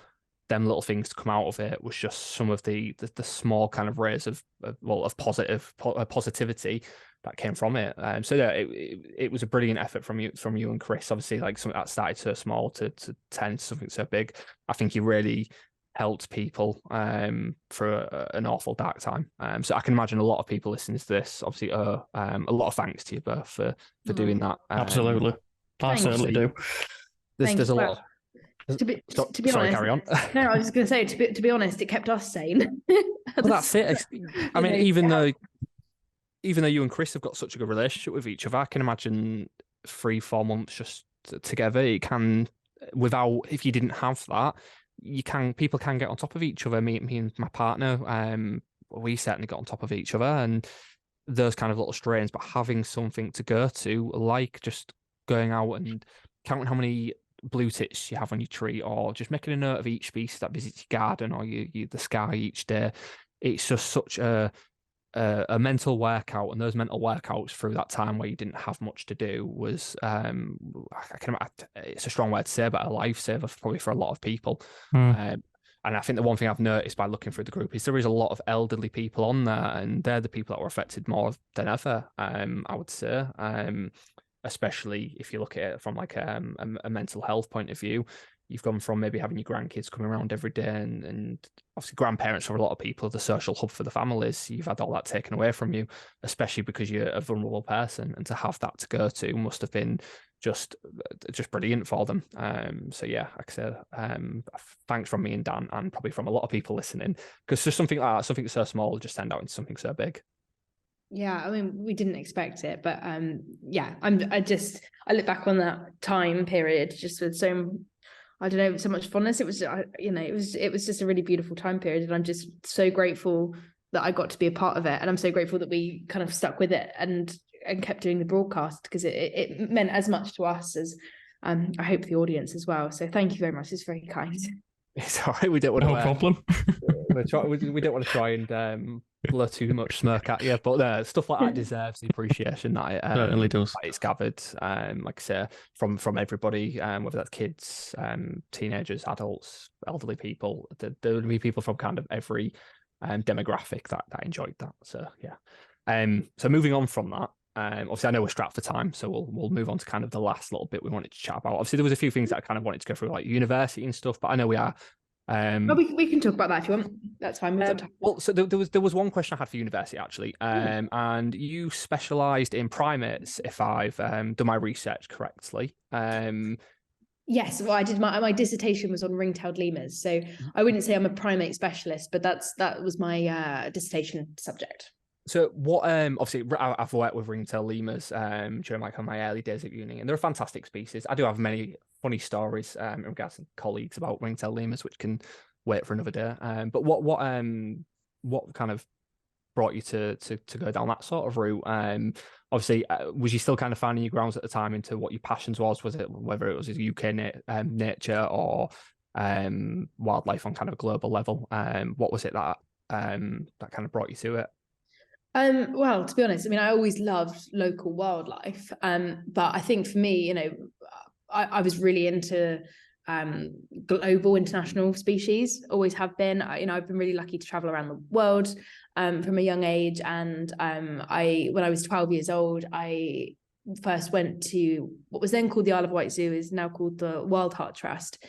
them little things to come out of it was just some of the small kind of rays of positivity that came from it. So yeah, it was a brilliant effort from you and Chris. Obviously, like something that started so small to turn into something so big. I think you really helped people for an awful dark time. So I can imagine a lot of people listening to this obviously a lot of thanks to you both for doing that. Absolutely. I certainly do. There's a lot of, to be sorry, honest, carry on. No, I was just going to say, to be honest, it kept us sane. Well, that's it. I mean, even though you and Chris have got such a good relationship with each other, I can imagine 3-4 months just together. It can, without, if you didn't have that, people can get on top of each other. Me and my partner, we certainly got on top of each other, and those kind of little strains. But having something to go to, like just going out and counting how many blue tits you have on your tree, or just making a note of each species that visits your garden or the sky each day, it's just such a mental workout. And those mental workouts through that time where you didn't have much to do was it's a strong word to say, but a lifesaver probably for a lot of people. And I think the one thing I've noticed by looking through the group is there is a lot of elderly people on there, and they're the people that were affected more than ever, I would say, especially if you look at it from like a mental health point of view. You've gone from maybe having your grandkids coming around every day, and obviously grandparents for a lot of people are the social hub for the families. You've had all that taken away from you, especially because you're a vulnerable person, and to have that to go to must have been just brilliant for them. So yeah, like I said, thanks from me and Dan, and probably from a lot of people listening, because just something like that, something so small, just turned out into something so big. Yeah, I mean, we didn't expect it, but yeah, I look back on that time period just with so much fondness. It was, it was just a really beautiful time period, and I'm just so grateful that I got to be a part of it, and I'm so grateful that we kind of stuck with it and kept doing the broadcast, because it meant as much to us as I hope the audience as well. So thank you very much. It's very kind. It's all right. We don't want no problem. we don't want to try and blow too much smoke at you, but stuff like that deserves the appreciation that it certainly does. It's gathered, like I say, from everybody, whether that's kids, teenagers, adults, elderly people. There would be people from kind of every demographic that enjoyed that. So yeah. So moving on from that, obviously I know we're strapped for time, so we'll move on to kind of the last little bit we wanted to chat about. Obviously there was a few things that I kind of wanted to go through, like university and stuff, but I know we are. Well, we can talk about that if you want. That's fine. Well, so there was one question I had for university actually, and you specialised in primates, if I've done my research correctly. Yes, well, I did my dissertation was on ring-tailed lemurs, so I wouldn't say I'm a primate specialist, but that was my dissertation subject. So what? Obviously, I've worked with ring-tailed lemurs during like my early days at uni, and they're a fantastic species. I do have many funny stories in regards to colleagues about ring-tailed lemurs, which can wait for another day. But what kind of brought you to go down that sort of route? Obviously, was you still kind of finding your grounds at the time into what your passions was? Was it whether it was UK nature or wildlife on kind of a global level? What was it that kind of brought you to it? Well, to be honest, I mean, I always loved local wildlife. But I think for me, I was really into global international species, always have been. I've been really lucky to travel around the world from a young age. And when I was 12 years old, I first went to what was then called the Isle of Wight Zoo, is now called the WildTalk Trust,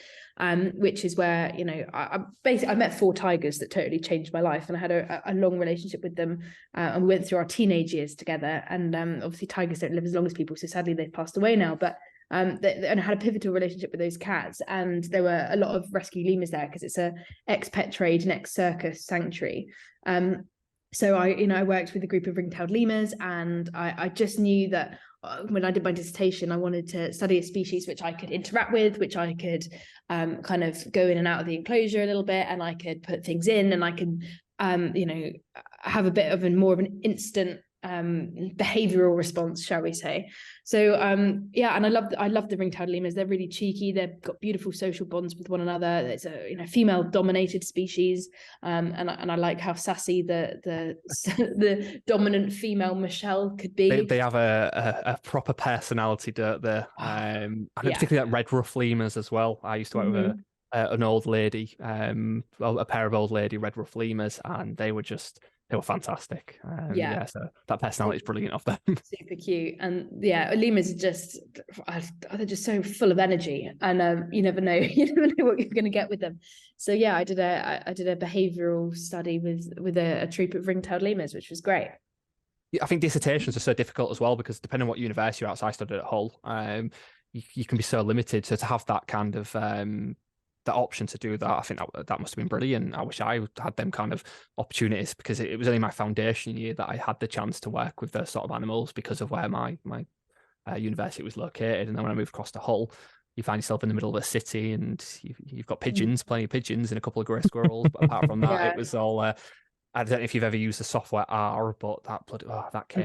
which is where, I met 4 tigers that totally changed my life, and I had a long relationship with them, and we went through our teenage years together. And obviously tigers don't live as long as people, so sadly they've passed away now, but and I had a pivotal relationship with those cats, and there were a lot of rescue lemurs there because it's a ex-pet trade and ex-circus sanctuary. So I worked with a group of ring-tailed lemurs, and I just knew that when I did my dissertation, I wanted to study a species which I could interact with, which I could kind of go in and out of the enclosure a little bit, and I could put things in, and I could have a bit of more of an instant behavioral response, shall we say. So and I love the ring-tailed lemurs. They're really cheeky, they've got beautiful social bonds with one another. It's a female dominated species, and I like how sassy the dominant female Michelle could be. They have a proper personality, don't they? And particularly that red ruff lemurs as well. I used to work with an old lady, a pair of old lady red ruff lemurs, and they were just they were fantastic. Yeah. Yeah, so that personality is brilliant of them. Super cute. And yeah, lemurs are just, they're just so full of energy, and you never know, you never know what you're going to get with them. So yeah, I did a behavioral study with a troop of ring-tailed lemurs, which was great. I think dissertations are so difficult as well, because depending on what university you're at, so I studied at Hull, you can be so limited. So to have that kind of the option to do that, I think that must have been brilliant. I wish I had them kind of opportunities, because it was only my foundation year that I had the chance to work with those sort of animals because of where my university was located. And then when I moved across to Hull, you find yourself in the middle of a city, and you've got pigeons, plenty of pigeons, and a couple of grey squirrels. But apart from that, it was all. I don't know if you've ever used the software R, but that came.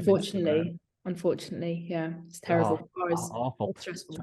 Unfortunately, yeah, it's terrible. Awful. Stressful.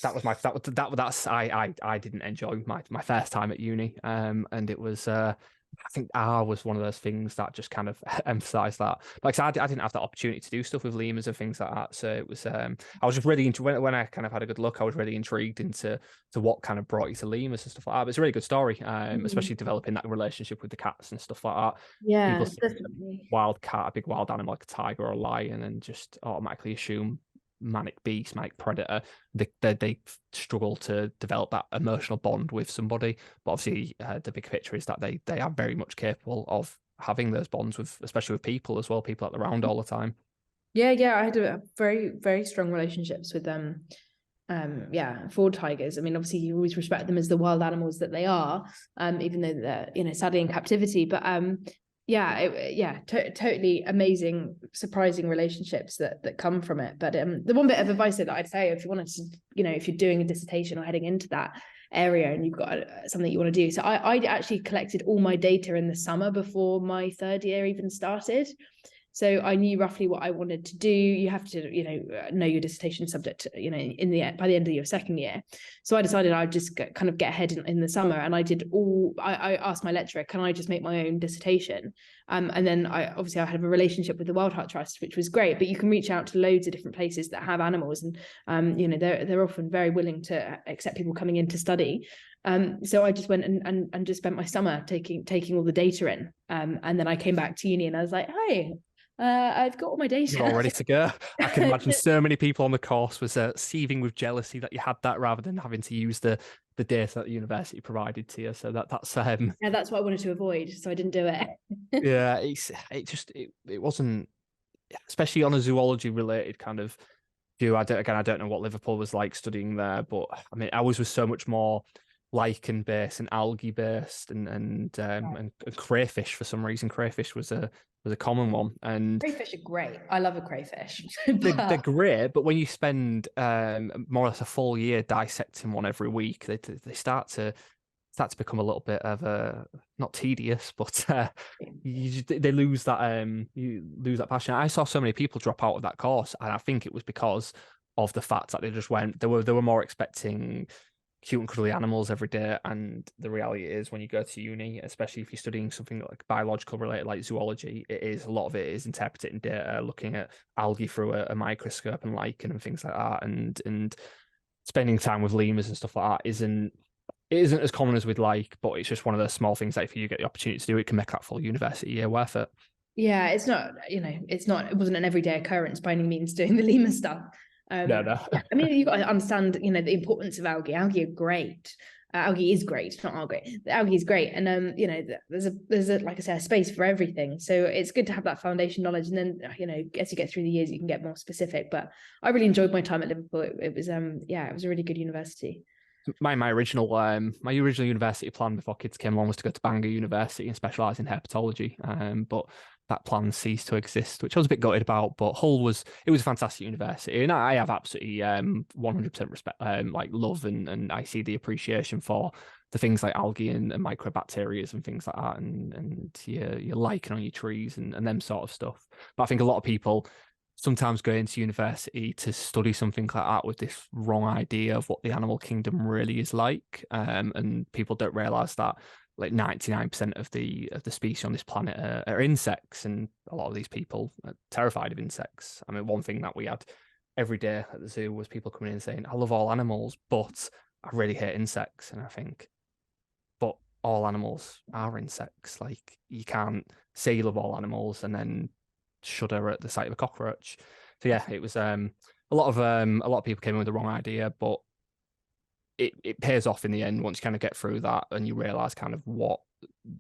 I didn't enjoy my first time at uni, and it was I think R was one of those things that just kind of emphasized that. Like, so I didn't have that opportunity to do stuff with lemurs and things like that. So it was I was just really into when I kind of had a good look. I was really intrigued into what kind of brought you to lemurs and stuff like that. But it's a really good story, especially developing that relationship with the cats and stuff like that. Yeah, People see definitely. a wild cat, a big wild animal like a tiger or a lion, and just automatically assume manic beast, manic predator. They struggle to develop that emotional bond with somebody. But obviously, the big picture is that they are very much capable of having those bonds with, especially with people as well, people at the round all the time. Yeah, I had a very, very strong relationships with them. For tigers. I mean, obviously you always respect them as the wild animals that they are, even though they're, sadly in captivity. But totally amazing, surprising relationships that come from it. But the one bit of advice that I'd say, if you wanted to, if you're doing a dissertation or heading into that area and you've got something you want to do. So I actually collected all my data in the summer before my third year even started. So I knew roughly what I wanted to do. You have to, know your dissertation subject, by the end of your second year. So I decided I'd just get ahead in the summer, and I asked my lecturer, can I just make my own dissertation? And then I had a relationship with the WildTalk Trust, which was great. But you can reach out to loads of different places that have animals, and they're often very willing to accept people coming in to study. So I just went and just spent my summer taking all the data in. And then I came back to uni and I was like, hey, I've got all my data. You're all ready to go. I can imagine so many people on the course was seething with jealousy that you had that, rather than having to use the data that the university provided to you. So that's that's what I wanted to avoid. So I didn't do it. Yeah, it wasn't, especially on a zoology related kind of view. I don't know what Liverpool was like studying there, but I mean, ours was so much more lichen based and algae based, and crayfish. For some reason, crayfish was a common one. And crayfish are great. I love a crayfish. They're great, but when you spend more or less a full year dissecting one every week, they start to become a little bit of not tedious, but they lose that you lose that passion. I saw so many people drop out of that course, and I think it was because of the fact that they were more expecting cute and cuddly animals every day. And the reality is, when you go to uni, especially if you're studying something like biological related like zoology, a lot of it is interpreting data, looking at algae through a microscope and lichen and things like that, and spending time with lemurs and stuff like that isn't as common as we'd like. But it's just one of those small things that if you get the opportunity to do it, can make that full university year worth it. Yeah, it's not, it wasn't an everyday occurrence by any means doing the lemur stuff. No. I mean, you've got to understand, the importance of algae. Algae are great. Algae is great, not algae. The algae is great, and there's a like I say, a space for everything. So it's good to have that foundation knowledge, and then as you get through the years, you can get more specific. But I really enjoyed my time at Liverpool. It was it was a really good university. My original university plan before kids came along was to go to Bangor University and specialise in herpetology. But that plan ceased to exist, which I was a bit gutted about. But Hull was a fantastic university, and I have absolutely 100% respect, love, and I see the appreciation for the things like algae and microbacteria and things like that, and your lichen on your trees and them sort of stuff. But I think a lot of people sometimes go into university to study something like that with this wrong idea of what the animal kingdom really is like, and people don't realize that like 99% of the species on this planet are insects, and a lot of these people are terrified of insects. I mean, one thing that we had every day at the zoo was people coming in saying, I love all animals, but I really hate insects. And I think, but all animals are insects. Like, you can't say you love all animals and then shudder at the sight of a cockroach. So yeah, it was a lot of people came in with the wrong idea, but it pays off in the end once you kind of get through that and you realize kind of what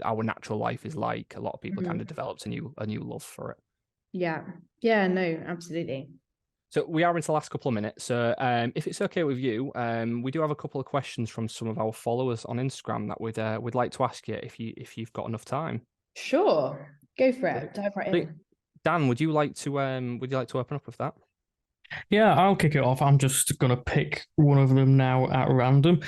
our natural life is like. A lot of people kind of developed a new love for it. Yeah, no, absolutely. So we are into the last couple of minutes. So if it's okay with you, we do have a couple of questions from some of our followers on Instagram that we'd like to ask you if you've got enough time. Sure, go for it. Dive right in. Dan, would you like to open up with that? Yeah, I'll kick it off. I'm just going to pick one of them now at random.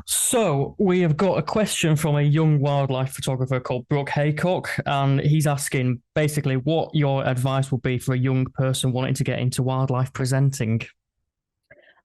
So we have got a question from a young wildlife photographer called Brooke Haycock, and he's asking basically what your advice would be for a young person wanting to get into wildlife presenting.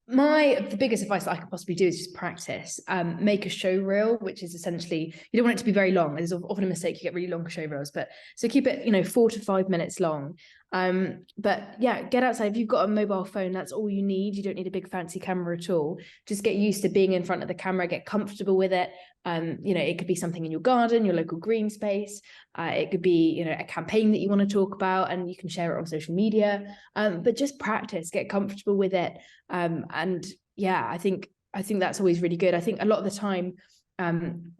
The biggest advice that I could possibly do is just practice. Make a show reel, which is essentially, you don't want it to be very long. There's often a mistake, you get really long show reels, but so keep it, 4 to 5 minutes long. But yeah, get outside. If you've got a mobile phone, that's all you need. You don't need a big fancy camera at all. Just get used to being in front of the camera, get comfortable with it. It could be something in your garden, your local green space. It could be, a campaign that you want to talk about and you can share it on social media. But just practice, get comfortable with it. And yeah, I think that's always really good. I think a lot of the time,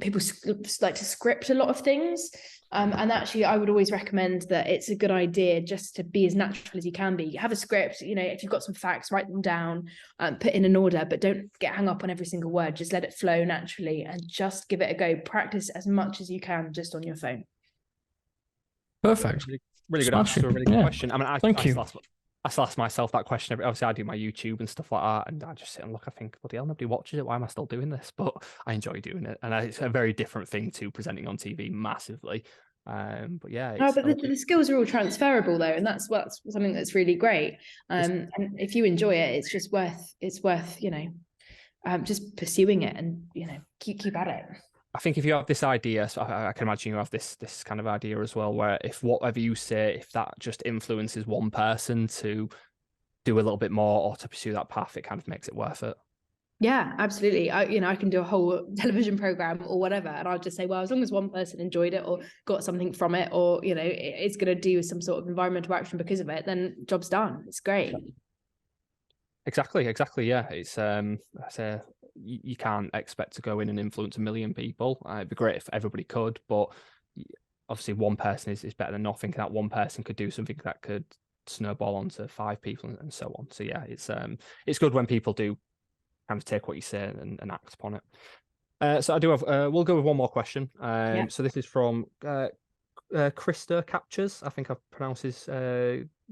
people like to script a lot of things. And actually, I would always recommend that it's a good idea just to be as natural as you can be. Have a script, if you've got some facts, write them down, put in an order, but don't get hung up on every single word. Just let it flow naturally and just give it a go. Practice as much as you can just on your phone. Perfect. Really good answer to a really good question. I mean, Thank you. I still ask myself that question. Obviously, I do my YouTube and stuff like that, and I just sit and look. I think, bloody hell, nobody watches it. Why am I still doing this? But I enjoy doing it, and it's a very different thing to presenting on TV massively. But yeah, but the skills are all transferable though, and that's something that's really great. And if you enjoy it, it's worth just pursuing it and keep at it. I think if you have this idea, so I can imagine you have this kind of idea as well, where if whatever you say, if that just influences one person to do a little bit more or to pursue that path, it kind of makes it worth it. Yeah, absolutely. I can do a whole television program or whatever, and I'll just say, well, as long as one person enjoyed it or got something from it, or it's going to do some sort of environmental action because of it, then job's done. It's great. Exactly. Yeah, it's I say you can't expect to go in and influence 1 million people. It'd be great if everybody could, but obviously one person is better than nothing. That one person could do something that could snowball onto 5 people and so on. So yeah, it's good when people do kind of take what you say and act upon it. So I do have. We'll go with one more question. So this is from Krista Captures. I think I've pronounced his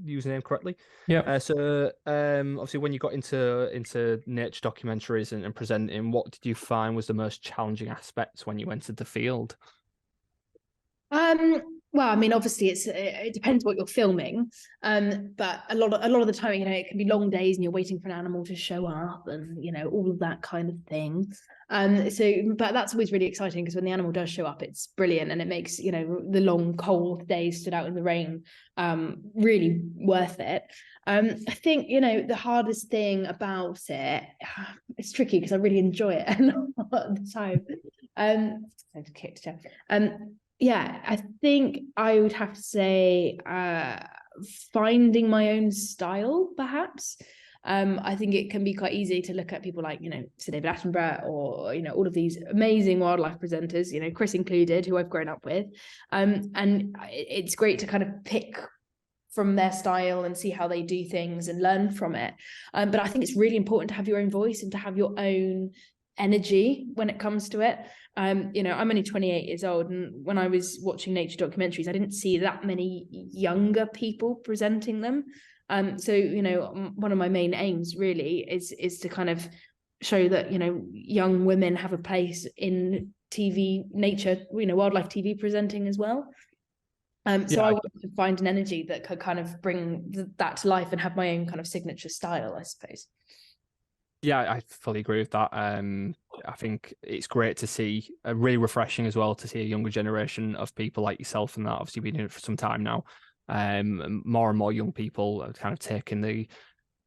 username correctly. Yeah. So obviously, when you got into nature documentaries and presenting, what did you find was the most challenging aspects when you entered the field? Well, I mean, obviously, it depends what you're filming, but a lot of the time, it can be long days and you're waiting for an animal to show up, and all of that kind of thing. But that's always really exciting because when the animal does show up, it's brilliant and it makes the long cold days stood out in the rain really worth it. I think the hardest thing about it, it's tricky because I really enjoy it a lot of the time. Yeah, I think I would have to say finding my own style, perhaps. I think it can be quite easy to look at people like, Sir David Attenborough or, all of these amazing wildlife presenters, Chris included, who I've grown up with. And it's great to kind of pick from their style and see how they do things and learn from it. But I think it's really important to have your own voice and to have your own energy when it comes to it. I'm only 28 years old, and when I was watching nature documentaries, I didn't see that many younger people presenting them. So one of my main aims really is to kind of show that young women have a place in TV, nature, wildlife TV presenting as well. So I wanted to find an energy that could kind of bring that to life and have my own kind of signature style, I suppose. Yeah, I fully agree with that. I think it's great to see, really refreshing as well, to see a younger generation of people like yourself and that. Obviously, been doing it for some time now. More and more young people are kind of taking the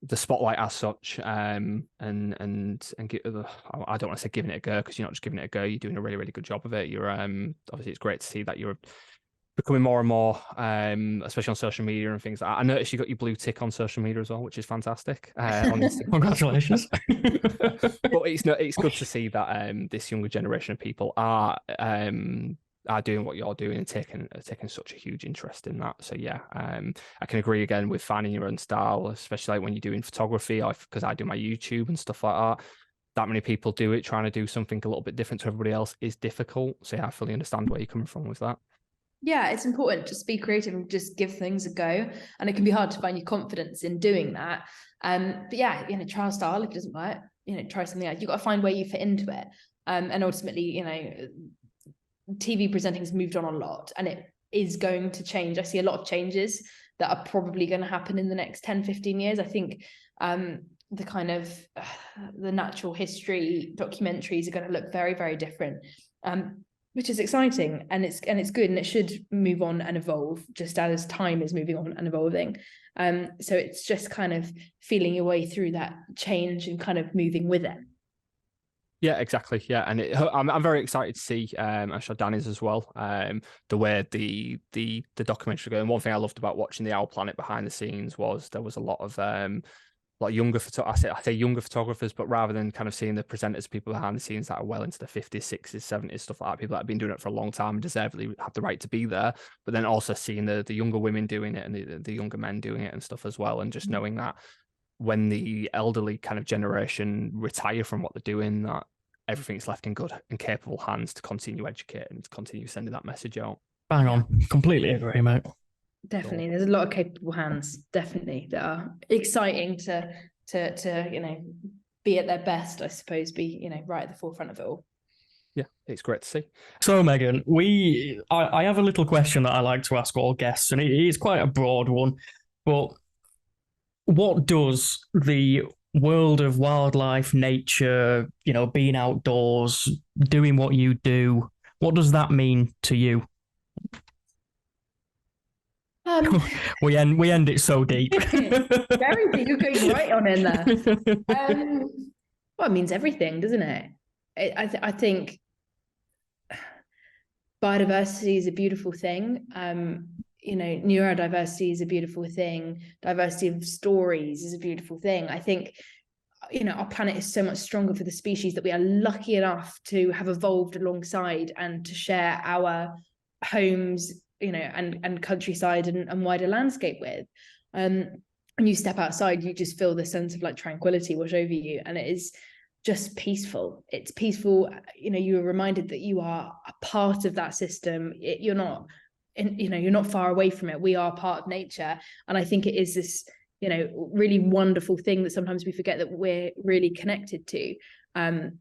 the spotlight as such, and give, I don't want to say giving it a go, because you're not just giving it a go, you're doing a really, really good job of it. You're obviously, it's great to see that you're becoming more and more, especially on social media and things. I noticed you got your blue tick on social media as well, which is fantastic. On Instagram. Congratulations. But it's good to see that this younger generation of people are doing what you're doing and taking such a huge interest in that. So yeah, I can agree again with finding your own style, especially like when you're doing photography, because I do my YouTube and stuff like that. That many people do it, trying to do something a little bit different to everybody else is difficult. So yeah, I fully understand where you're coming from with that. Yeah, it's important. Just be creative and just give things a go. And it can be hard to find your confidence in doing that. But yeah, try a style. If it doesn't work, try something else. You've got to find where you fit into it. And ultimately, TV presenting has moved on a lot, and it is going to change. I see a lot of changes that are probably going to happen in the next 10, 15 years. I think the kind of the natural history documentaries are going to look very, very different. Which is exciting, and it's good, and it should move on and evolve just as time is moving on and evolving. So it's just kind of feeling your way through that change and kind of moving with it. Yeah, exactly. Yeah, and I'm very excited to see. I'm sure Dan is as well. The way the documentary going. One thing I loved about watching the Owl Planet behind the scenes was there was a lot of younger I say younger photographers, but rather than kind of seeing the presenters, people behind the scenes that are well into the 50s, 60s, 70s, stuff like that, people that have been doing it for a long time and deservedly have the right to be there, but then also seeing the younger women doing it and the younger men doing it and stuff as well, and just knowing that when the elderly kind of generation retire from what they're doing, that everything's left in good and capable hands to continue educating and to continue sending that message out. Bang on. Completely agree, mate. Definitely, there's a lot of capable hands, definitely, that are exciting to be at their best, I suppose, be right at the forefront of it all. Yeah, it's great to see. So Megan, I have a little question that I like to ask all guests, and it is quite a broad one, but what does the world of wildlife, nature, being outdoors, doing what you do, what does that mean to you? We end it so deep. Very deep. You're going right on in there. Well, it means everything, doesn't it? I think biodiversity is a beautiful thing. Neurodiversity is a beautiful thing. Diversity of stories is a beautiful thing. I think, our planet is so much stronger for the species that we are lucky enough to have evolved alongside and to share our homes, and countryside and wider landscape with. When you step outside, you just feel this sense of like tranquility wash over you, and it is just peaceful. It's peaceful. You are reminded that you are a part of that system. You're not far away from it. We are part of nature, and I think it is this really wonderful thing that sometimes we forget that we're really connected to.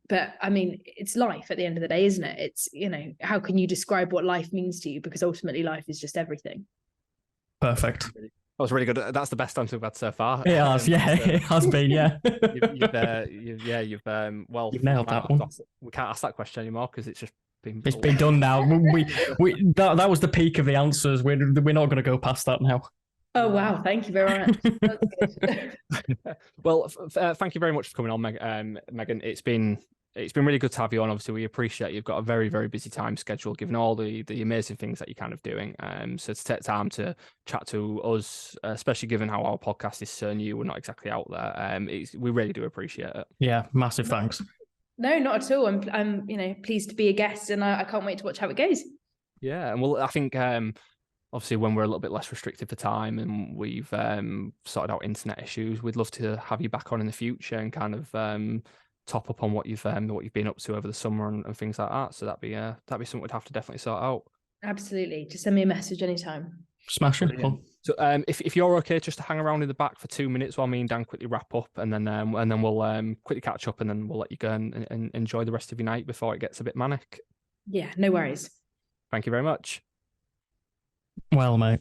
But I mean, it's life at the end of the day, isn't it? It's, how can you describe what life means to you? Because ultimately life is just everything. Perfect. That was really good. That's the best answer we've had so far. It has, it has been, yeah. You've nailed that one. We can't ask that question anymore because it's just been. It's been done now. That was the peak of the answers. We're not going to go past that now. Oh wow! Thank you very much. That's good. Well, thank you very much for coming on, Megan. It's been really good to have you on. Obviously, we appreciate you've got a very, very busy time schedule, given all the amazing things that you're kind of doing. So to take time to chat to us, especially given how our podcast is so new, we're not exactly out there. We really do appreciate it. Yeah, massive thanks. No, not at all. I'm pleased to be a guest, and I can't wait to watch how it goes. Yeah, and well, I think obviously when we're a little bit less restricted for time and we've sorted out internet issues, we'd love to have you back on in the future and kind of top up on what you've been up to over the summer and things like that. So that'd be something we'd have to definitely sort out. Absolutely. Just send me a message anytime. Smashing. So if you're okay, just to hang around in the back for 2 minutes while me and Dan quickly wrap up, and then we'll quickly catch up, and then we'll let you go and enjoy the rest of your night before it gets a bit manic. Yeah, no worries. Thank you very much. Well, mate,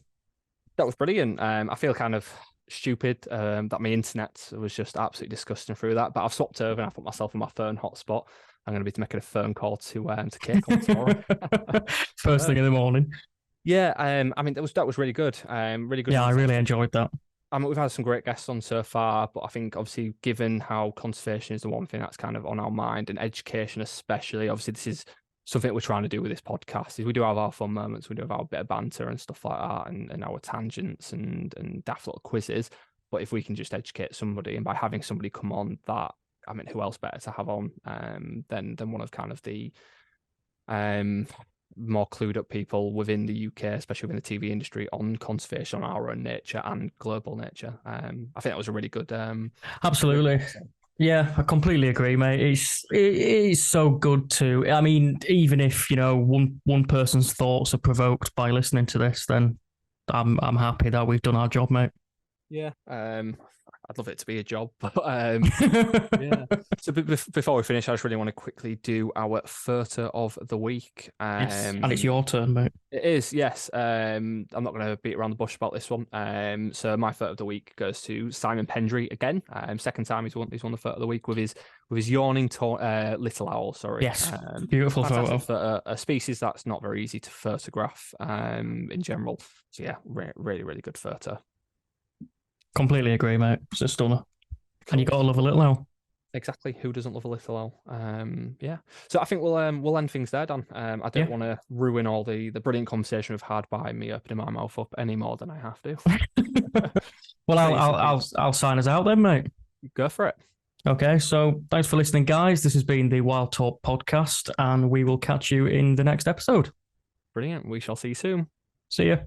that was brilliant. I feel kind of stupid that my internet was just absolutely disgusting through that, but I've swapped over and I put myself on my phone hotspot. I'm going to be making a phone call to Kate on tomorrow. First thing in the morning. Yeah, I mean that was really good. Really good. Yeah, I really enjoyed that. I mean, we've had some great guests on so far, but I think obviously given how conservation is the one thing that's kind of on our mind, and education especially, obviously this is something we're trying to do with this podcast. Is we do have our fun moments, we do have our bit of banter and stuff like that, and our tangents and daft little quizzes. But if we can just educate somebody, and by having somebody come on that, I mean, who else better to have on than one of kind of the more clued up people within the UK, especially within the TV industry, on conservation, on our own nature and global nature. I think that was a really good. Absolutely. Yeah, I completely agree, mate. It is so good to. I mean, even if one person's thoughts are provoked by listening to this, then I'm happy that we've done our job, mate. Yeah. I'd love it to be a job, but yeah. So before we finish, I just really want to quickly do our photo of the week. Yes, and it's your turn, mate. It is, yes. I'm not going to beat around the bush about this one. So my photo of the week goes to Simon Pendry again. Second time he's won the photo of the week with his yawning little owl. Sorry. Yes, beautiful photo. A species that's not very easy to photograph in general. So yeah, really, really good photo. Completely agree, mate. It's a stunner. And you got to love a little owl. Exactly. Who doesn't love a little owl? Yeah. So I think we'll end things there, Dan. I don't want to ruin all the brilliant conversation we've had by me opening my mouth up any more than I have to. Well, I'll sign us out then, mate. Go for it. Okay. So thanks for listening, guys. This has been the WildTalk podcast, and we will catch you in the next episode. Brilliant. We shall see you soon. See ya.